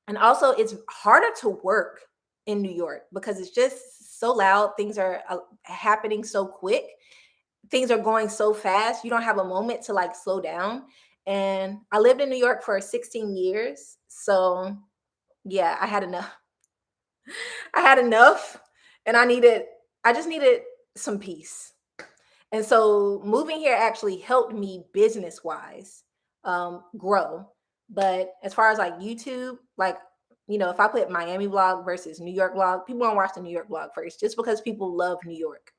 And also, it's harder to work in New York because it's just so loud. Things are happening so quick. Things are going so fast. You don't have a moment to like slow down. And I lived in New York for 16 years. So, yeah, I had enough. I had enough and I just needed some peace. And so moving here actually helped me business wise grow. But as far as like YouTube, like, if I put Miami vlog versus New York vlog, people won't watch the New York vlog first just because people love New York.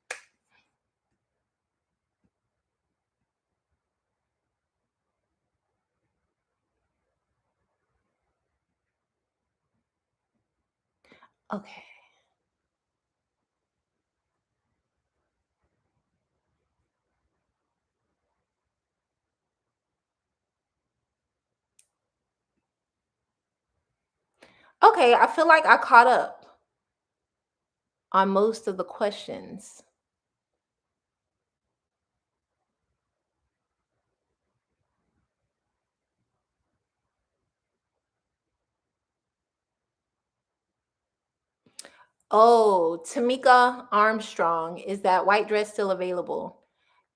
Okay. Okay. I feel like I caught up on most of the questions. Oh, Tamika Armstrong, is that white dress still available?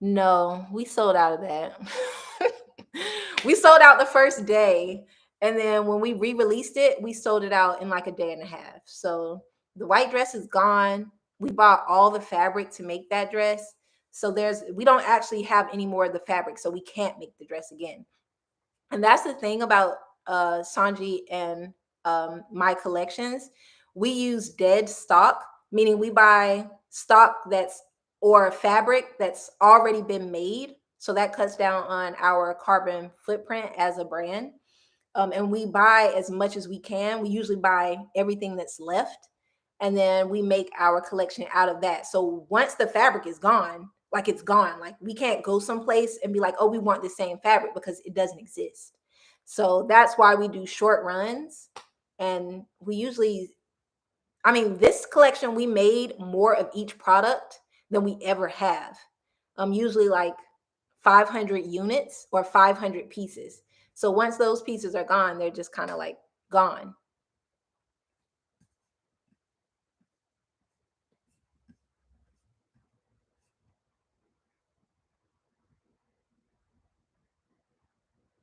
No, we sold out of that. We sold out the first day. And then when we re-released it, we sold it out in like a day and a half. So the white dress is gone. We bought all the fabric to make that dress. So we don't actually have any more of the fabric, so we can't make the dress again. And that's the thing about Sanji and my collections. We use dead stock, meaning we buy stock that's or fabric that's already been made. So that cuts down on our carbon footprint as a brand. And we buy as much as we can. We usually buy everything that's left, and then we make our collection out of that. So once the fabric is gone, like it's gone, like we can't go someplace and be like, oh, we want the same fabric because it doesn't exist. So that's why we do short runs. And we usually, I mean, this collection, we made more of each product than we ever have. Usually like 500 units or 500 pieces. So once those pieces are gone, they're just kind of like gone.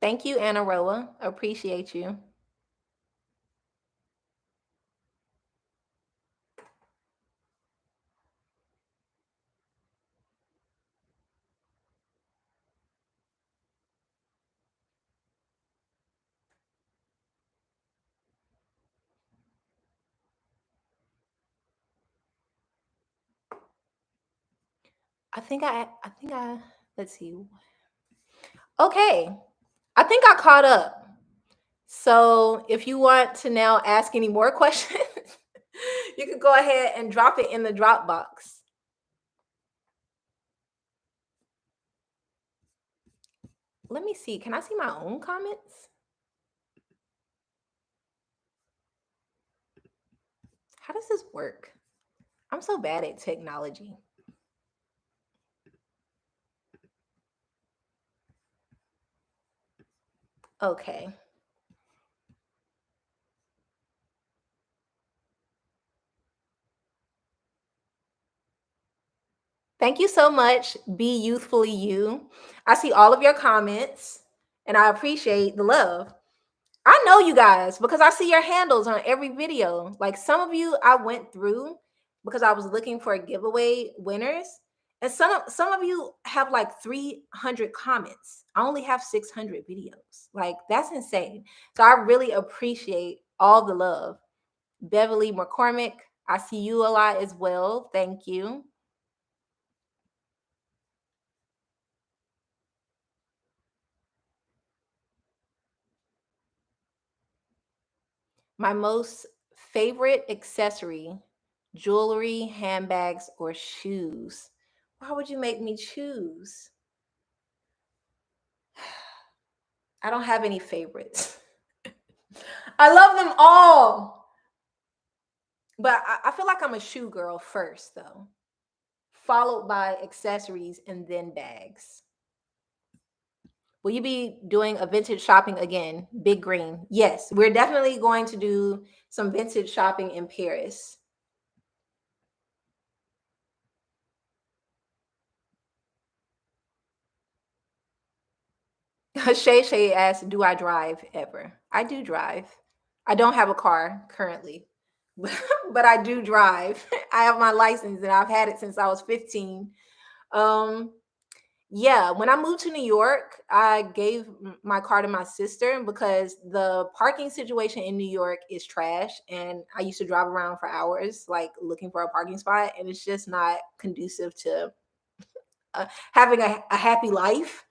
Thank you, Anna Roa. Appreciate you. I think I let's see. Okay. I think I caught up. So if you want to now ask any more questions, you can go ahead and drop it in the Dropbox. Let me see. Can I see my own comments? How does this work? I'm so bad at technology. Okay. Thank you so much. Be youthfully you. I see all of your comments and I appreciate the love. I know you guys because I see your handles on every video. Like some of you I went through because I was looking for giveaway winners. And some of you have like 300 comments. I only have 600 videos. Like that's insane. So I really appreciate all the love. Beverly McCormick, I see you a lot as well. Thank you. My most favorite accessory, jewelry, handbags, or shoes. Why would you make me choose? I don't have any favorites. I love them all. But I feel like I'm a shoe girl first, though, followed by accessories and then bags. Will you be doing a vintage shopping again? Big Green. Yes, we're definitely going to do some vintage shopping in Paris. Shay Shay asks, "Do I drive ever?" I do drive. I don't have a car currently, but I do drive. I have my license and I've had it since I was 15. Um, yeah, when I moved to New York, I gave my car to my sister because the parking situation in New York is trash. And I used to drive around for hours, like looking for a parking spot, and it's just not conducive to having a happy life.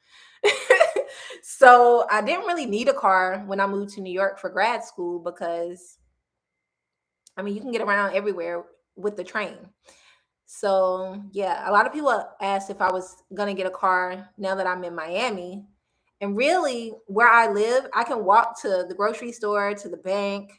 So I didn't really need a car when I moved to New York for grad school because I mean, you can get around everywhere with the train. So yeah, a lot of people asked if I was gonna get a car now that I'm in Miami. And really, where I live, I can walk to the grocery store, to the bank,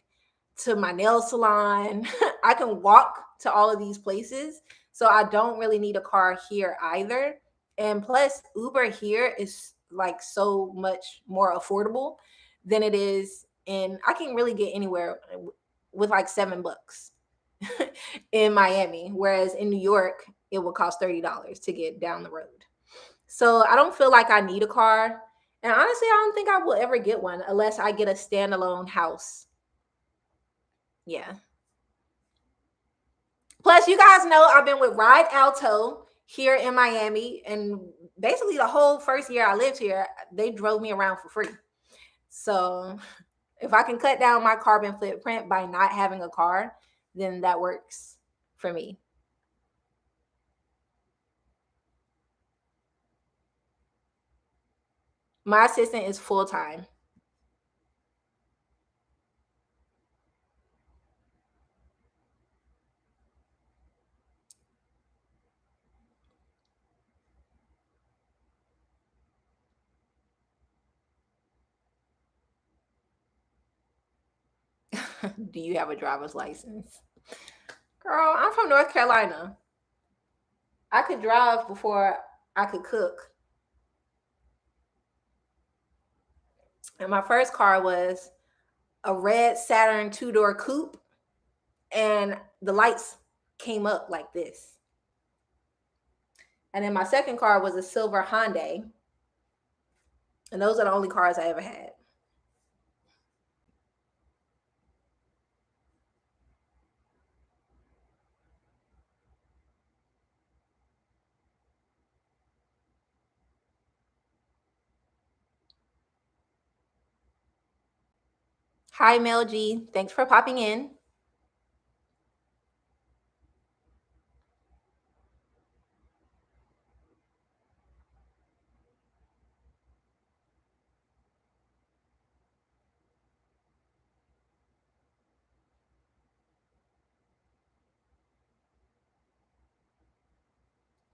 to my nail salon. I can walk to all of these places. So I don't really need a car here either. And plus, Uber here is like so much more affordable than it is in, I can really get anywhere with like $7 in Miami, whereas in New York, it would cost $30 to get down the road. So I don't feel like I need a car. And honestly, I don't think I will ever get one unless I get a standalone house. Yeah. Plus, you guys know I've been with Ride Alto here in Miami. And basically, the whole first year I lived here, they drove me around for free. So if I can cut down my carbon footprint by not having a car, then that works for me. My assistant is full time. Do you have a driver's license? Girl, I'm from North Carolina. I could drive before I could cook. And my first car was a red Saturn two-door coupe, and the lights came up like this. And then my second car was a silver Hyundai, and those are the only cars I ever had. Hi, Mel G. Thanks for popping in.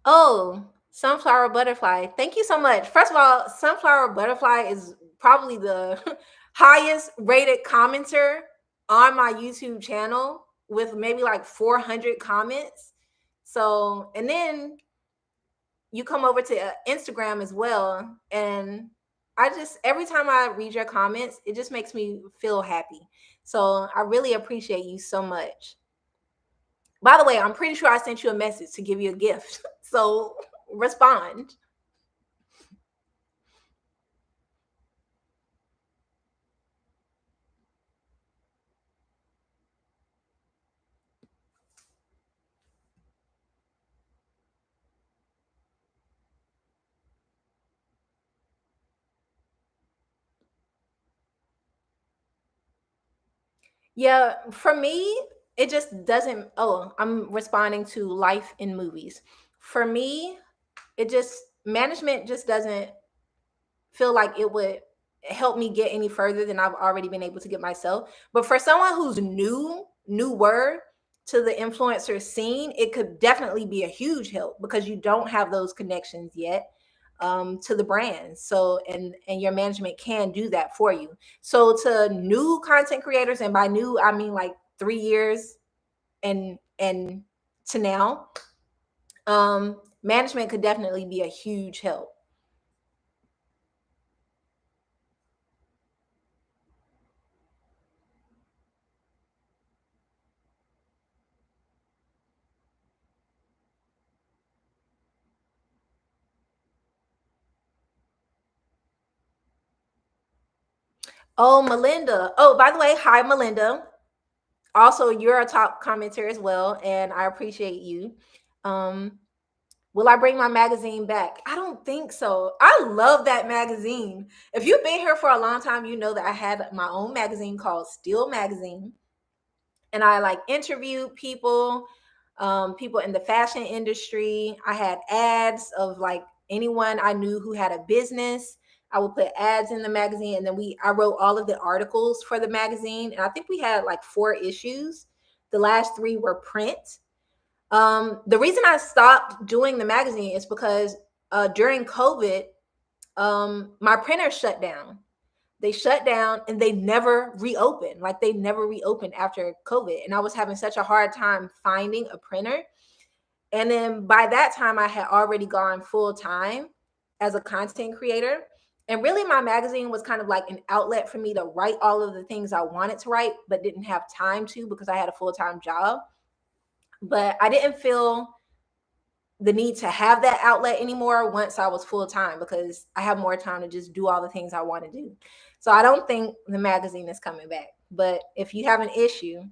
Oh, Sunflower Butterfly. Thank you so much. First of all, Sunflower Butterfly is probably the highest rated commenter on my YouTube channel with maybe like 400 comments. So, and then you come over to Instagram as well. And I just, every time I read your comments, it just makes me feel happy. So I really appreciate you so much. By the way, I'm pretty sure I sent you a message to give you a gift. So respond. Yeah, for me, it just doesn't. Oh, I'm responding to life in movies. For me, it just, management just doesn't feel like it would. help me get any further than I've already been able to get myself. But for someone who's newer to the influencer scene, it could definitely be a huge help because you don't have those connections yet to the brands. So and your management can do that for you. So to new content creators, and by new I mean like 3 years and to now, management could definitely be a huge help. Oh, Melinda. Oh, by the way, hi, Melinda. Also, you're a top commenter as well, and I appreciate you. Um, will I bring my magazine back? I don't think so. I love that magazine. If you've been here for a long time, you know that I had my own magazine called Steel Magazine, and I like interviewed people, people in the fashion industry. I had ads of like anyone I knew who had a business. I would put ads in the magazine, and then I wrote all of the articles for the magazine, and I think we had like 4 issues. The last 3 were print. The reason I stopped doing the magazine is because during COVID, my printer shut down. They shut down and they never reopened. Like they never reopened after COVID. And I was having such a hard time finding a printer. And then by that time, I had already gone full time as a content creator. And really, my magazine was kind of like an outlet for me to write all of the things I wanted to write, but didn't have time to because I had a full time job. But I didn't feel the need to have that outlet anymore once I was full time because I have more time to just do all the things I want to do. So I don't think the magazine is coming back. But if you have an issue,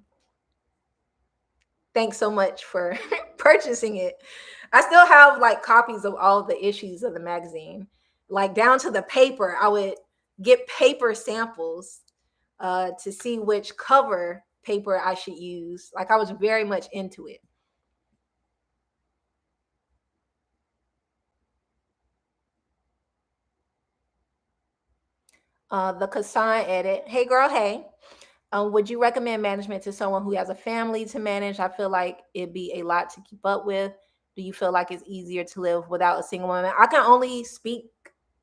thanks so much for purchasing it. I still have like copies of all the issues of the magazine, like down to the paper. I would get paper samples to see which cover paper I should use. Like I was very much into it. The Kassan edit. Hey girl, hey. Would you recommend management to someone who has a family to manage? I feel like it'd be a lot to keep up with. Do you feel like it's easier to live without a single woman? I can only speak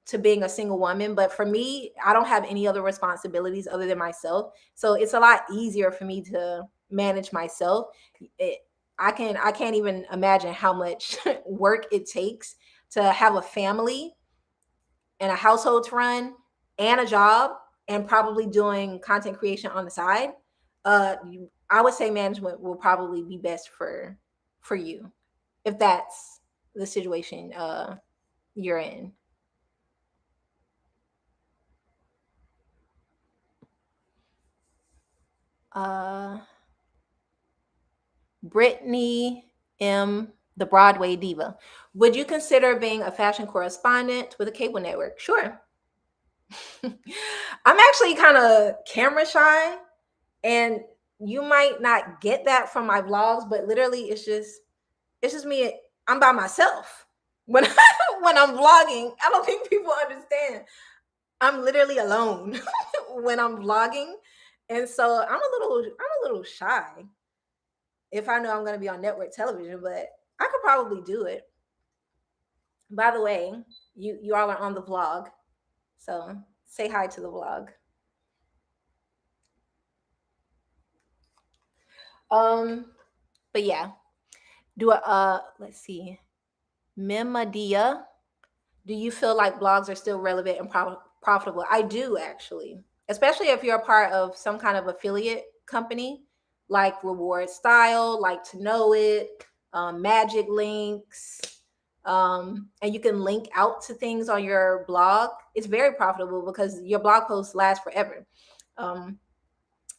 to being a single woman, but for me, I don't have any other responsibilities other than myself. So it's a lot easier for me to manage myself. It, I can't even imagine how much work it takes to have a family and a household to run and a job and probably doing content creation on the side. I would say management will probably be best for you if that's the situation you're in. uh Brittany M, the Broadway diva. Would you consider being a fashion correspondent with a cable network? Sure. I'm actually kind of camera shy, and you might not get that from my vlogs, but literally it's just me. I'm by myself when when I'm vlogging. I don't think people understand. I'm literally alone when I'm vlogging, and so I'm a little shy if I know I'm going to be on network television, but I could probably do it. By the way, you all are on the vlog, so say hi to the vlog. Um, but yeah, do a let's see, Memadia. Do you feel like blogs are still relevant and profitable? I do actually, especially if you're a part of some kind of affiliate company like Reward Style, like To Know It, Magic Links, and you can link out to things on your blog. It's very profitable because your blog posts last forever, um,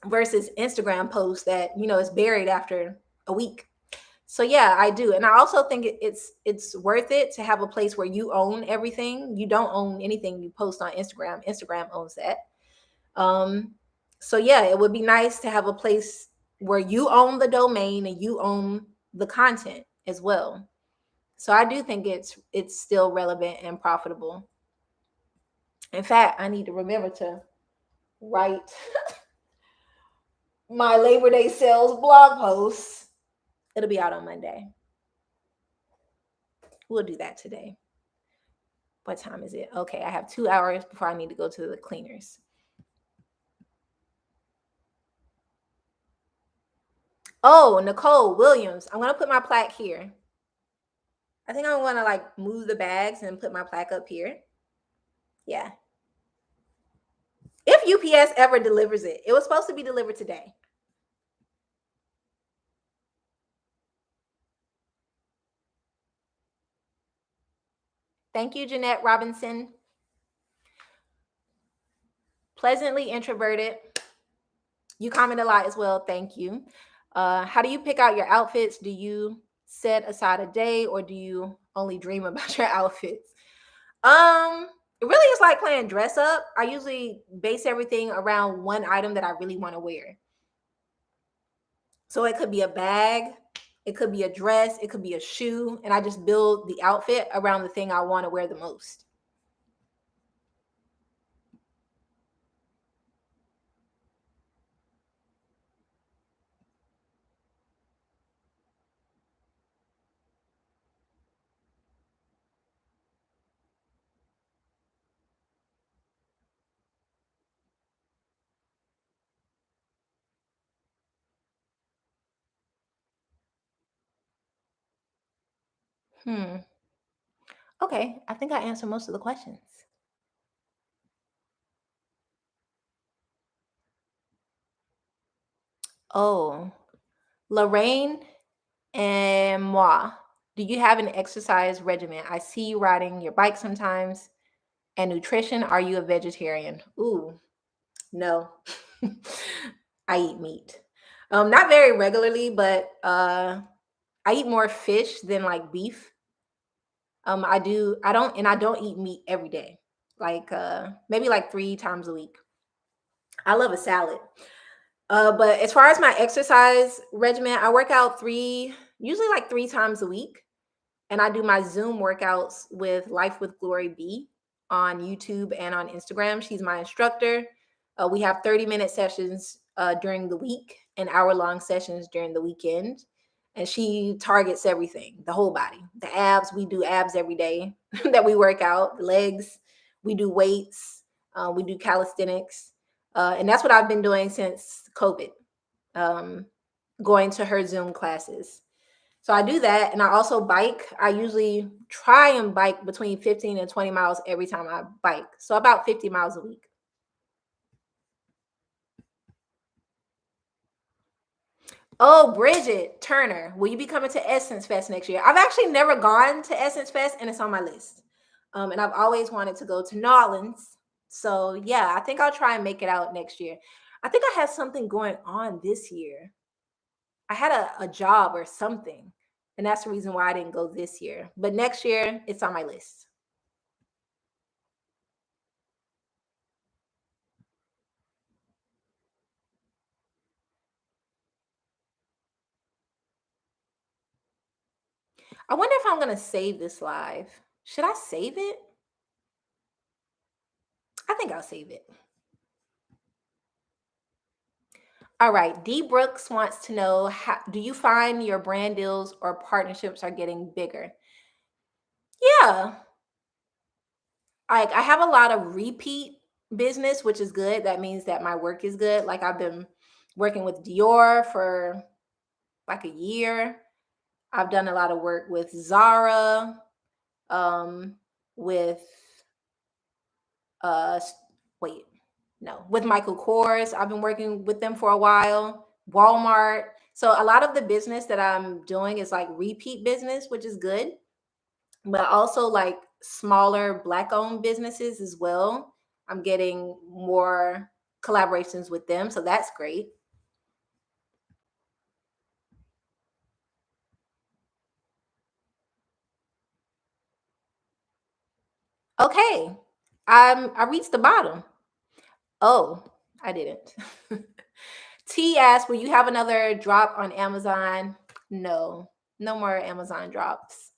versus Instagram posts that is buried after a week. So yeah, I do. And I also think it's worth it to have a place where you own everything. You don't own anything you post on Instagram. Instagram owns that. Um so yeah, it would be nice to have a place where you own the domain and you own the content as well. So I do think it's still relevant and profitable. In fact, I need to remember to write my Labor Day sales blog post. It'll be out on Monday. We'll do that today. What time is it? Okay, I have 2 hours before I need to go to the cleaners. Oh, Nicole Williams. I'm gonna put my plaque here. I think I want to like move the bags and put my plaque up here. Yeah. If UPS ever delivers it, it was supposed to be delivered today. Thank you, Jeanette Robinson. Pleasantly introverted. You comment a lot as well. Thank you. How do you pick out your outfits? Do you set aside a day or do you only dream about your outfits? It really is like playing dress up. I usually base everything around one item that I really want to wear. So it could be a bag, it could be a dress, it could be a shoe, and I just build the outfit around the thing I want to wear the most. Hmm. Okay, I think I answered most of the questions. Oh, Lorraine and moi. Do you have an exercise regimen? I see you riding your bike sometimes. And nutrition, are you a vegetarian? Ooh, no. I eat meat. Not very regularly, but I eat more fish than like beef. I don't eat meat every day. Like maybe like 3 times a week. I love a salad. But as far as my exercise regimen, I work out usually like 3 times a week. And I do my Zoom workouts with Life with Glory B on YouTube and on Instagram. She's my instructor. We have 30-minute sessions during the week and hour-long sessions during the weekend. And she targets everything, the whole body. The abs, we do abs every day that we work out. The legs, we do weights, we do calisthenics. And that's what I've been doing since COVID, um, going to her Zoom classes. So I do that, and I also bike. I usually try and bike between 15 and 20 miles every time I bike. So about 50 miles a week. Oh, Bridget Turner, will you be coming to Essence Fest next year? I've actually never gone to Essence Fest, and it's on my list. And I've always wanted to go to New Orleans. So yeah, I think I'll try and make it out next year. I think I have something going on this year. I had a job or something, and that's the reason why I didn't go this year. But next year, it's on my list. I wonder if I'm gonna save this live. Should I save it? I think I'll save it. All right. D Brooks wants to know, how do you find your brand deals or partnerships are getting bigger? Yeah. Like I have a lot of repeat business, which is good. That means that my work is good. Like I've been working with Dior for like a year. I've done a lot of work with Zara, with uh wait, no, with Michael Kors. I've been working with them for a while. Walmart. So a lot of the business that I'm doing is like repeat business, which is good, but also like smaller black owned businesses as well. I'm getting more collaborations with them, so that's great. Okay. I reached the bottom. Oh, I didn't. T asked, will you have another drop on Amazon? No, no more Amazon drops.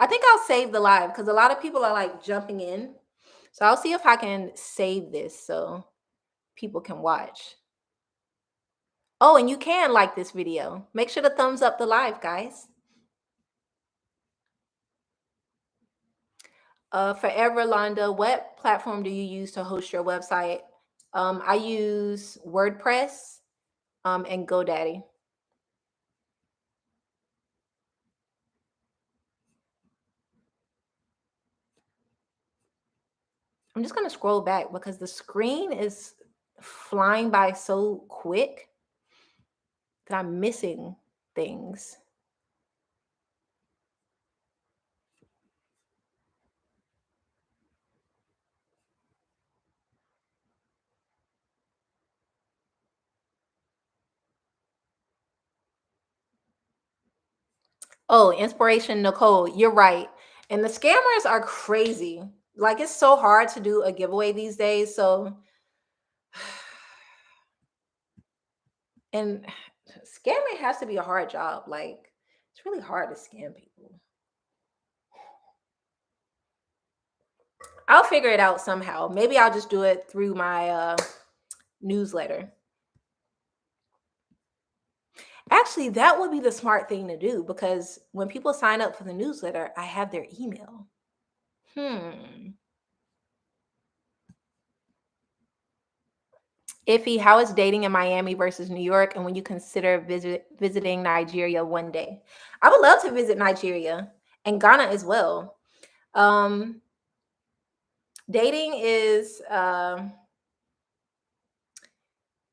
I think I'll save the live because a lot of people are like jumping in. So I'll see if I can save this so people can watch. Oh, and you can like this video. Make sure to thumbs up the live, guys. Forever Londa, what platform do you use to host your website? I use WordPress and GoDaddy. I'm just gonna scroll back because the screen is flying by so quick that I'm missing things. Oh, inspiration, Nicole, you're right. And the scammers are crazy. Like it's so hard to do a giveaway these days. So, and scamming has to be a hard job. Like it's really hard to scam people. I'll figure it out somehow. Maybe I'll just do it through my newsletter. Actually, that would be the smart thing to do because when people sign up for the newsletter, I have their email. Iffy, how is dating in Miami versus New York? And when you consider visiting Nigeria one day? I would love to visit Nigeria and Ghana as well. Dating is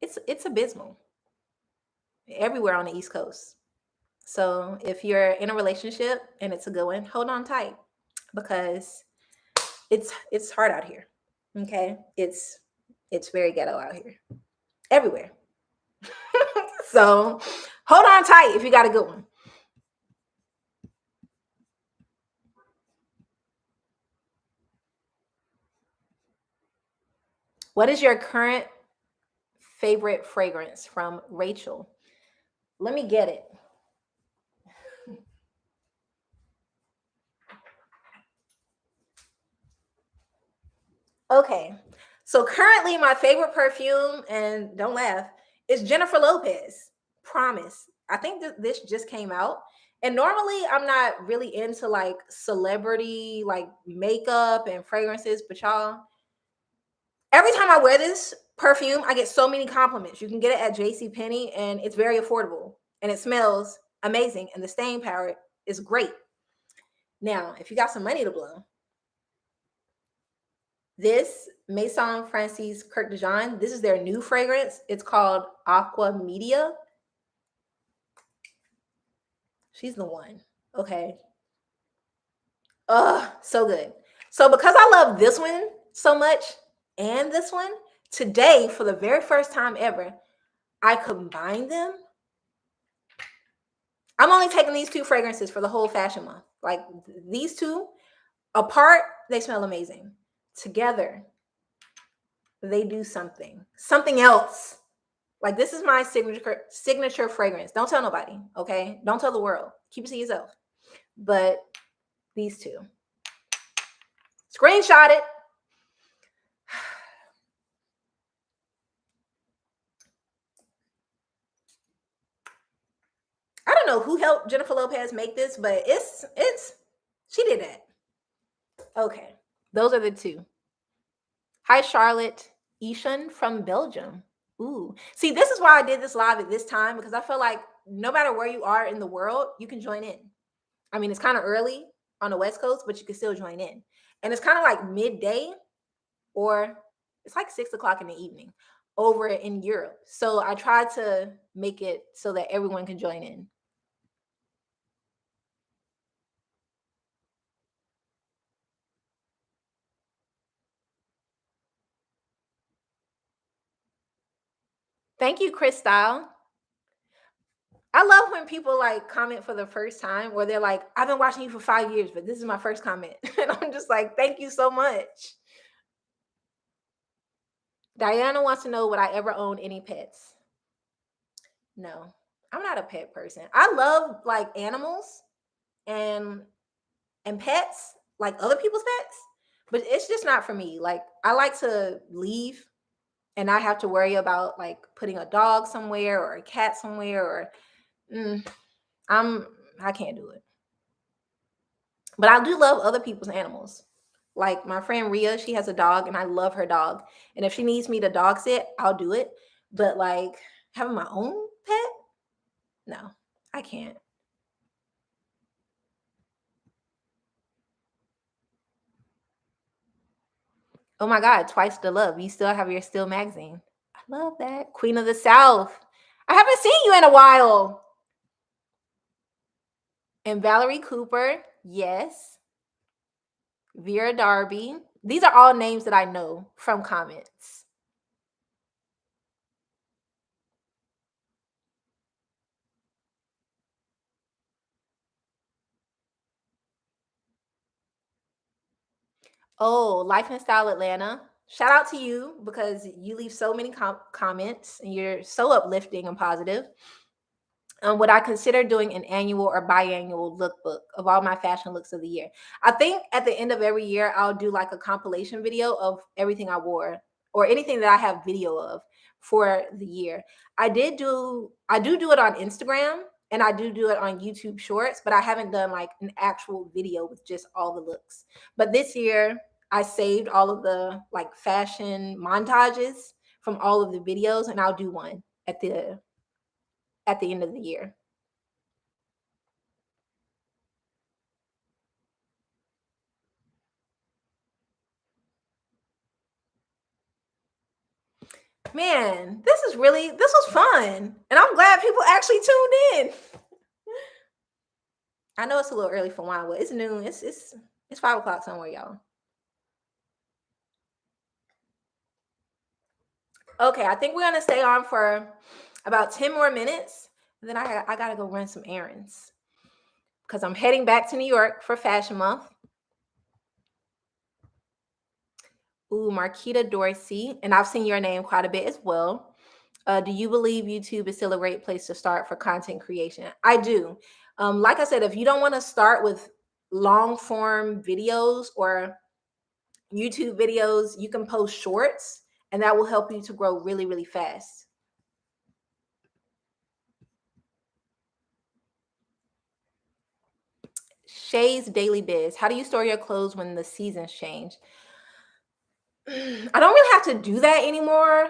it's abysmal everywhere on the East Coast. So if you're in a relationship and it's a good one, hold on tight because it's hard out here. Okay, it's very ghetto out here, everywhere. So hold on tight if you got a good one. What is your current favorite fragrance? From Rachel. Let me get it. Okay. So currently my favorite perfume, and don't laugh, is Jennifer Lopez. Promise. I think this just came out. And normally I'm not really into like celebrity like makeup and fragrances, but y'all, every time I wear this perfume, I get so many compliments. You can get it at JC Penney and it's very affordable and it smells amazing and the staying power is great. Now, if you got some money to blow, this Maison Francis Kirk de Jean, this is their new fragrance. It's called Aqua Media. She's the one. Okay. So good. So because I love this one so much and this one, today for the very first time ever, I combined them. I'm only taking these two fragrances for the whole fashion month. Like these two apart, they smell amazing. Together, they do something else. Like this is my signature fragrance. Don't tell nobody, okay? Don't tell the world. Keep it to yourself. But these two, screenshot it. I don't know who helped Jennifer Lopez make this, but it's she did that. Okay, those are the two. Hi, Charlotte Ishan from Belgium. Ooh, see, this is why I did this live at this time because I feel like no matter where you are in the world, you can join in. I mean, it's kind of early on the West Coast, but you can still join in, and it's kind of like midday, or it's like 6 o'clock in the evening over in Europe. So I tried to make it so that everyone can join in. Thank you, Chris Style. I love when people like comment for the first time or they're like, I've been watching you for 5 years, but this is my first comment. And I'm just like, thank you so much. Diana wants to know would I ever own any pets? No, I'm not a pet person. I love like animals and and pets, like other people's pets, but it's just not for me. Like I like to leave and not have to worry about like putting a dog somewhere or a cat somewhere or mm, I'm I can't do it. But I do love other people's animals. Like my friend Ria, she has a dog and I love her dog. And if she needs me to dog sit, I'll do it. But like having my own pet, no, I can't. Oh my God, Twice the Love. You still have your Still magazine. I love that. Queen of the South. I haven't seen you in a while. And Valerie Cooper, yes. Vera Darby. These are all names that I know from comments. Oh, Life and Style Atlanta. Shout out to you because you leave so many comments and you're so uplifting and positive. Would I consider doing an annual or biannual lookbook of all my fashion looks of the year? I think at the end of every year, I'll do like a compilation video of everything I wore or anything that I have video of for the year. I do it on Instagram and I do it on YouTube Shorts, but I haven't done like an actual video with just all the looks. But this year, I saved all of the like fashion montages from all of the videos, and I'll do one at the end of the year. Man, this was fun. And I'm glad people actually tuned in. I know it's a little early for wine, but it's noon. It's 5 o'clock somewhere, y'all. Okay, I think we're gonna stay on for about 10 more minutes. And then I gotta go run some errands because I'm heading back to New York for Fashion Month. Ooh, Marquita Dorsey, and I've seen your name quite a bit as well. Do you believe YouTube is still a great place to start for content creation? I do. Like I said, if you don't want to start with long form videos or YouTube videos, you can post shorts, and that will help you to grow really, really fast. Shay's Daily Biz. How do you store your clothes when the seasons change? I don't really have to do that anymore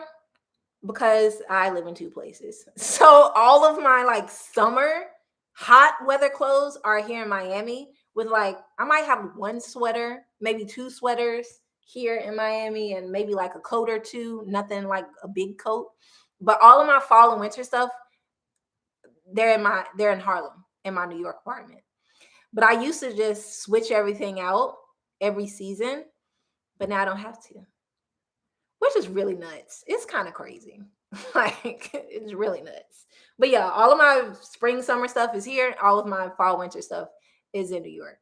because I live in two places. So all of my like summer hot weather clothes are here in Miami with like I might have one sweater, maybe two sweaters here in Miami and maybe like a coat or two, nothing like a big coat. But all of my fall and winter stuff, they're in Harlem in my New York apartment. But I used to just switch everything out every season, but now I don't have to, which is really nuts. It's kind of crazy. Like it's really nuts. But yeah, all of my spring summer stuff is here. All of my fall winter stuff is in New York.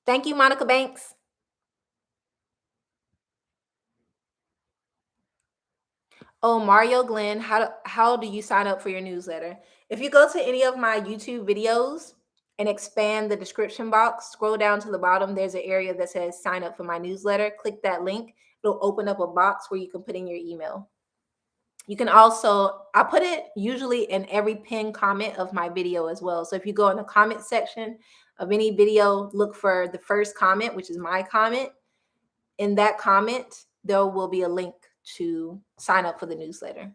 Thank you, Monica Banks. Oh, Mario Glenn, how do you sign up for your newsletter? If you go to any of my YouTube videos and expand the description box, scroll down to the bottom, there's an area that says sign up for my newsletter. Click that link. It'll open up a box where you can put in your email. You can also, I put it usually in every pinned comment of my video as well. So if you go in the comment section of any video, look for the first comment, which is my comment. In that comment, there will be a link to sign up for the newsletter.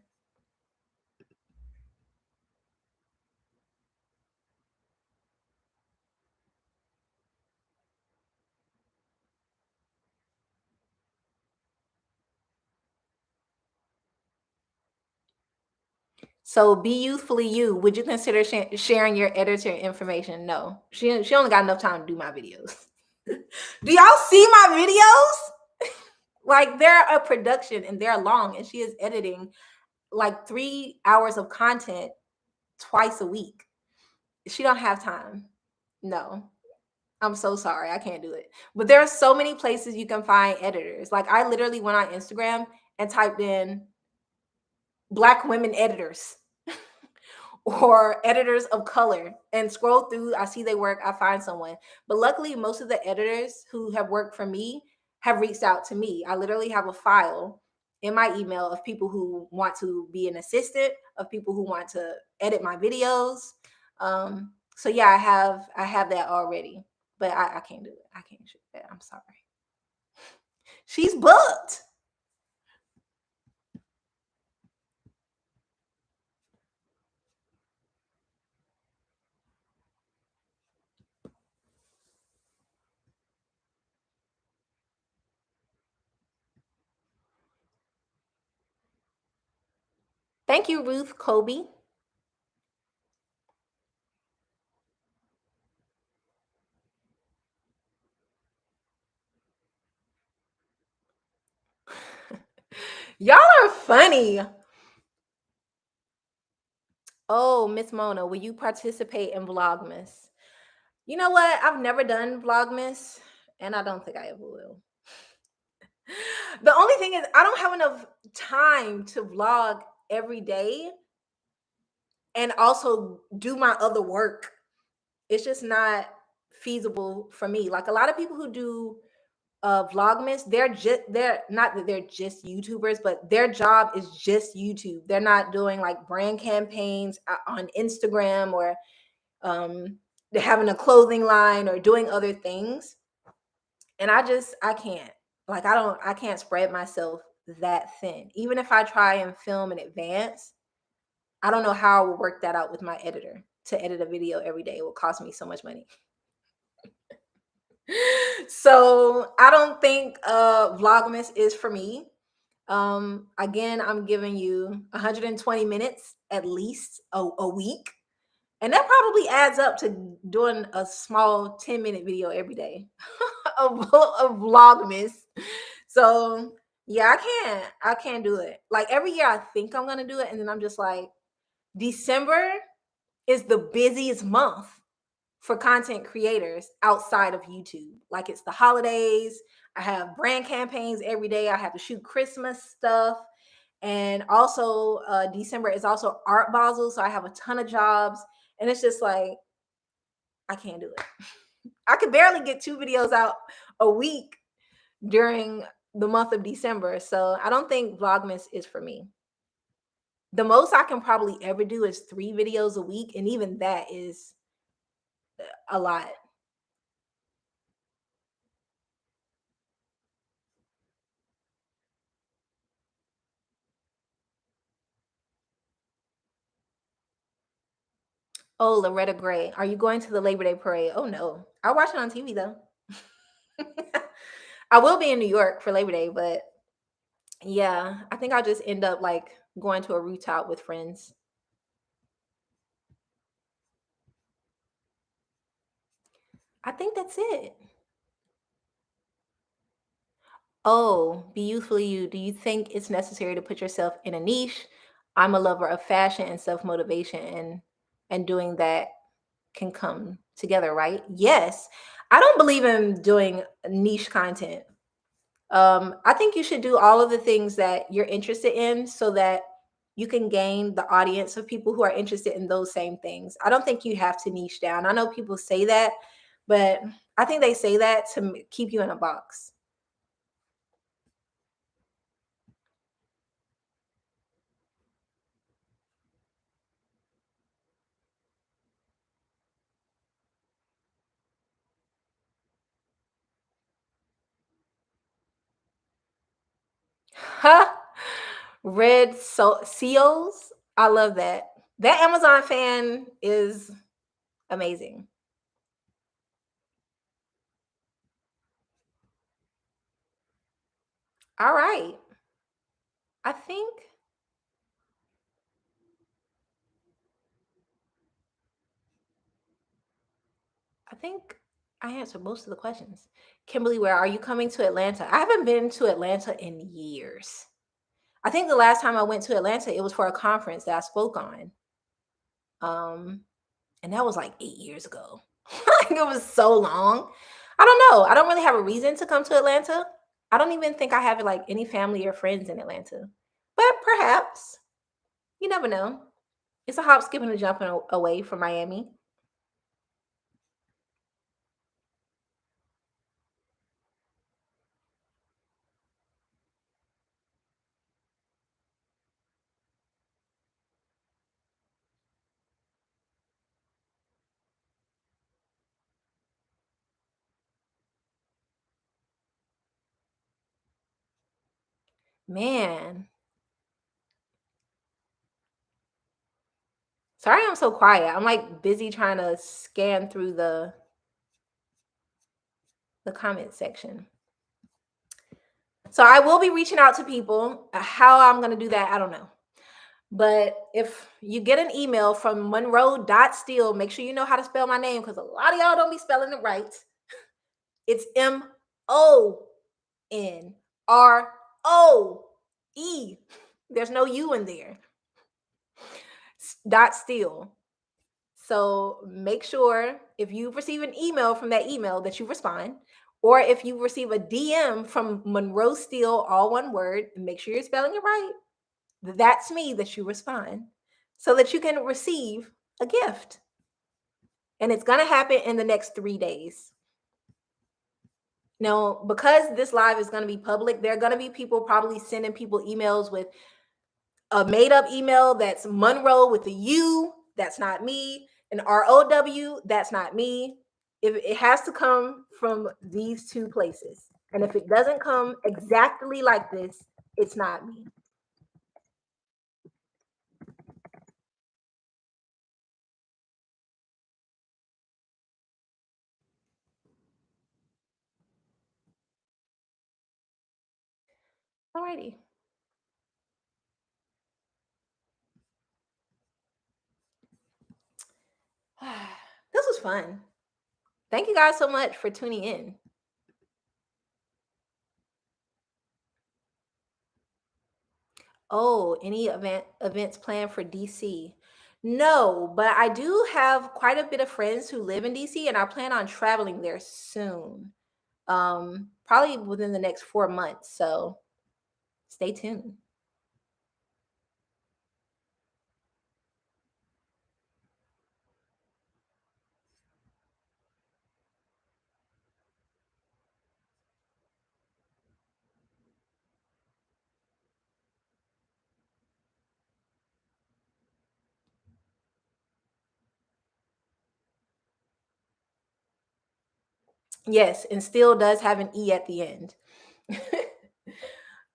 So be youthfully you. Would you consider sharing your editor information? No, she only got enough time to do my videos. Do y'all see my videos? Like they're a production and they're long, and she is editing like 3 hours of content twice a week. She don't have time. No, I'm so sorry. I can't do it. But there are so many places you can find editors. Like I literally went on Instagram and typed in Black women editors or editors of color and scroll through. I see they work, I find someone. But luckily, most of the editors who have worked for me have reached out to me. I literally have a file in my email of people who want to be an assistant, of people who want to edit my videos. So yeah, I have that already, but I can't do it. I can't shoot that. I'm sorry. She's booked. Thank you, Ruth Kobe. Y'all are funny. Oh, Miss Mona, will you participate in Vlogmas? You know what? I've never done Vlogmas, and I don't think I ever will. The only thing is, I don't have enough time to vlog every day and also do my other work. It's just not feasible for me. Like a lot of people who do Vlogmas, they're not that they're just YouTubers, but their job is just YouTube. They're not doing like brand campaigns on Instagram, or they're having a clothing line or doing other things. And I can't. Like I can't spread myself that thin. Even if I try and film in advance, I don't know how I will work that out with my editor to edit a video every day. It will cost me so much money. So I don't think Vlogmas is for me. Again, I'm giving you 120 minutes at least a week. And that probably adds up to doing a small 10-minute video every day of Vlogmas. So yeah, I can't do it. Like every year I think I'm gonna do it, and then I'm just like, December is the busiest month for content creators outside of YouTube. Like it's the holidays. I have brand campaigns every day. I have to shoot Christmas stuff. And also December is also Art Basel. So I have a ton of jobs. And it's just like, I can't do it. I could barely get 2 videos out a week during the month of December. So I don't think Vlogmas is for me. The most I can probably ever do is 3 videos a week. And even that is a lot. Oh, Loretta Gray. Are you going to the Labor Day parade? Oh no. I watch it on TV though. I will be in New York for Labor Day, but yeah, I think I'll just end up like going to a rooftop with friends. I think that's it. Oh, be youthfully you. Do you think it's necessary to put yourself in a niche? I'm a lover of fashion and self-motivation, and doing that can come together, right? Yes. I don't believe in doing niche content. I think you should do all of the things that you're interested in so that you can gain the audience of people who are interested in those same things. I don't think you have to niche down. I know people say that, but I think they say that to keep you in a box. Huh? Red seals. I love that. That Amazon fan is amazing. All right. I think I think I answered most of the questions. Kimberly, where are you coming to Atlanta? I haven't been to Atlanta in years. I think the last time I went to Atlanta, it was for a conference that I spoke on. Um, and that was like 8 years ago. Like it was so long. I don't know. I don't really have a reason to come to Atlanta. I don't even think I have like any family or friends in Atlanta. But perhaps. You never know. It's a hop, skip, and a jump away from Miami. Man, sorry I'm so quiet. I'm like busy trying to scan through the comment section. So I will be reaching out to people. How I'm going to do that, I don't know. But if you get an email from MONROE.STEELE, make sure you know how to spell my name because a lot of y'all don't be spelling it right. It's MONROE. There's no U in there. .STEELE. So make sure if you receive an email from that email that you respond, or if you receive a DM from MONROE STEELE, all one word, make sure you're spelling it right. That's me that you respond so that you can receive a gift. And it's going to happen in the next 3 days. Now, because this live is going to be public, there are going to be people probably sending people emails with a made up email that's Monroe with a U. That's not me. An ROW. That's not me. If it has to come from these two places. And if it doesn't come exactly like this, it's not me. Alrighty. This was fun. Thank you guys so much for tuning in. Oh, any events planned for DC? No, but I do have quite a bit of friends who live in DC and I plan on traveling there soon. Probably within the next 4 months, so stay tuned. Yes, and still does have an E at the end.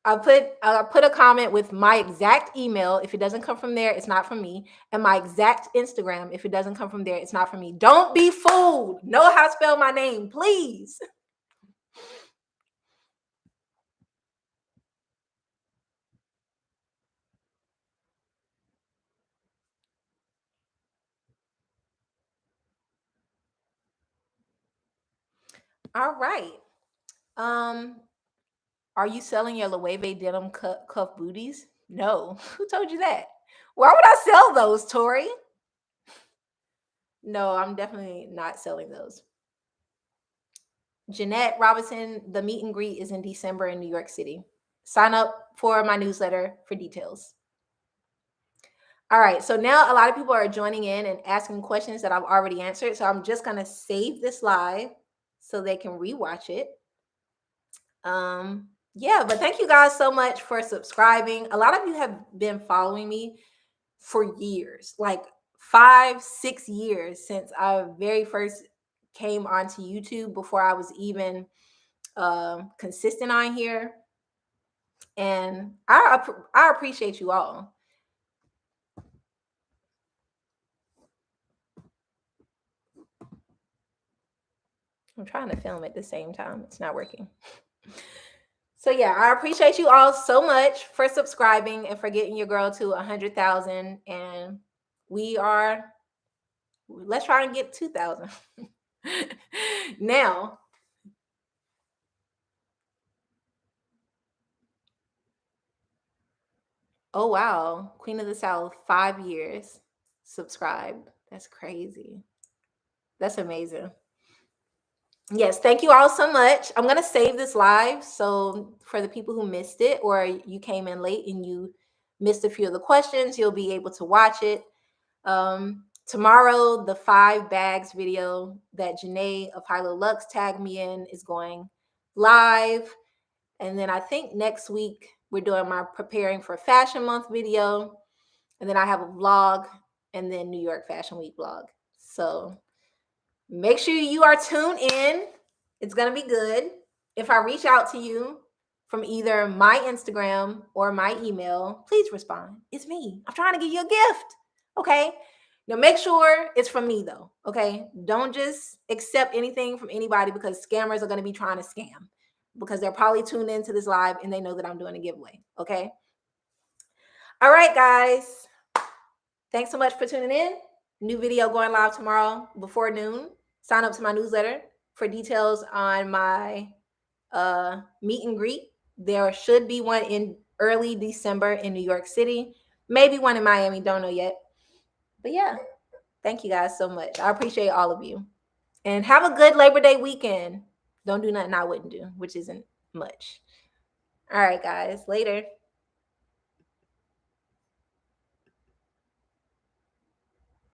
I put a comment with my exact email. If it doesn't come from there, it's not from me. And my exact Instagram. If it doesn't come from there, it's not from me. Don't be fooled. Know how to spell my name, please. All right. Um, are you selling your Loewe denim cuff booties? No. Who told you that? Why would I sell those, Tori? No, I'm definitely not selling those. Jeanette Robinson, the meet and greet is in December in New York City. Sign up for my newsletter for details. All right, so now a lot of people are joining in and asking questions that I've already answered. So I'm just going to save this live so they can rewatch it. Yeah, but thank you guys so much for subscribing. A lot of you have been following me for years, like 5-6 years since I very first came onto YouTube before I was even consistent on here. And I appreciate you all. I'm trying to film at the same time. It's not working. So yeah, I appreciate you all so much for subscribing and for getting your girl to 100,000. And let's try and get 2,000. Now, oh wow, Queen of the South, 5 years subscribed. That's crazy. That's amazing. Yes, thank you all so much. I'm gonna save this live so for the people who missed it or you came in late and you missed a few of the questions, you'll be able to watch it. Tomorrow, the 5 bags video that Janae of Hilo Lux tagged me in is going live. And then I think next week we're doing my preparing for Fashion Month video. And then I have a vlog and then New York Fashion Week vlog. So make sure you are tuned in. It's going to be good. If I reach out to you from either my Instagram or my email, please respond. It's me. I'm trying to give you a gift. Okay. Now make sure it's from me though. Okay. Don't just accept anything from anybody because scammers are going to be trying to scam because they're probably tuned into this live and they know that I'm doing a giveaway. Okay. All right, guys. Thanks so much for tuning in. New video going live tomorrow before noon. Sign up to my newsletter for details on my meet and greet. There should be one in early December in New York City, maybe one in Miami, don't know yet. But yeah, thank you guys so much. I appreciate all of you. And have a good Labor Day weekend. Don't do nothing I wouldn't do, which isn't much. All right, guys, later.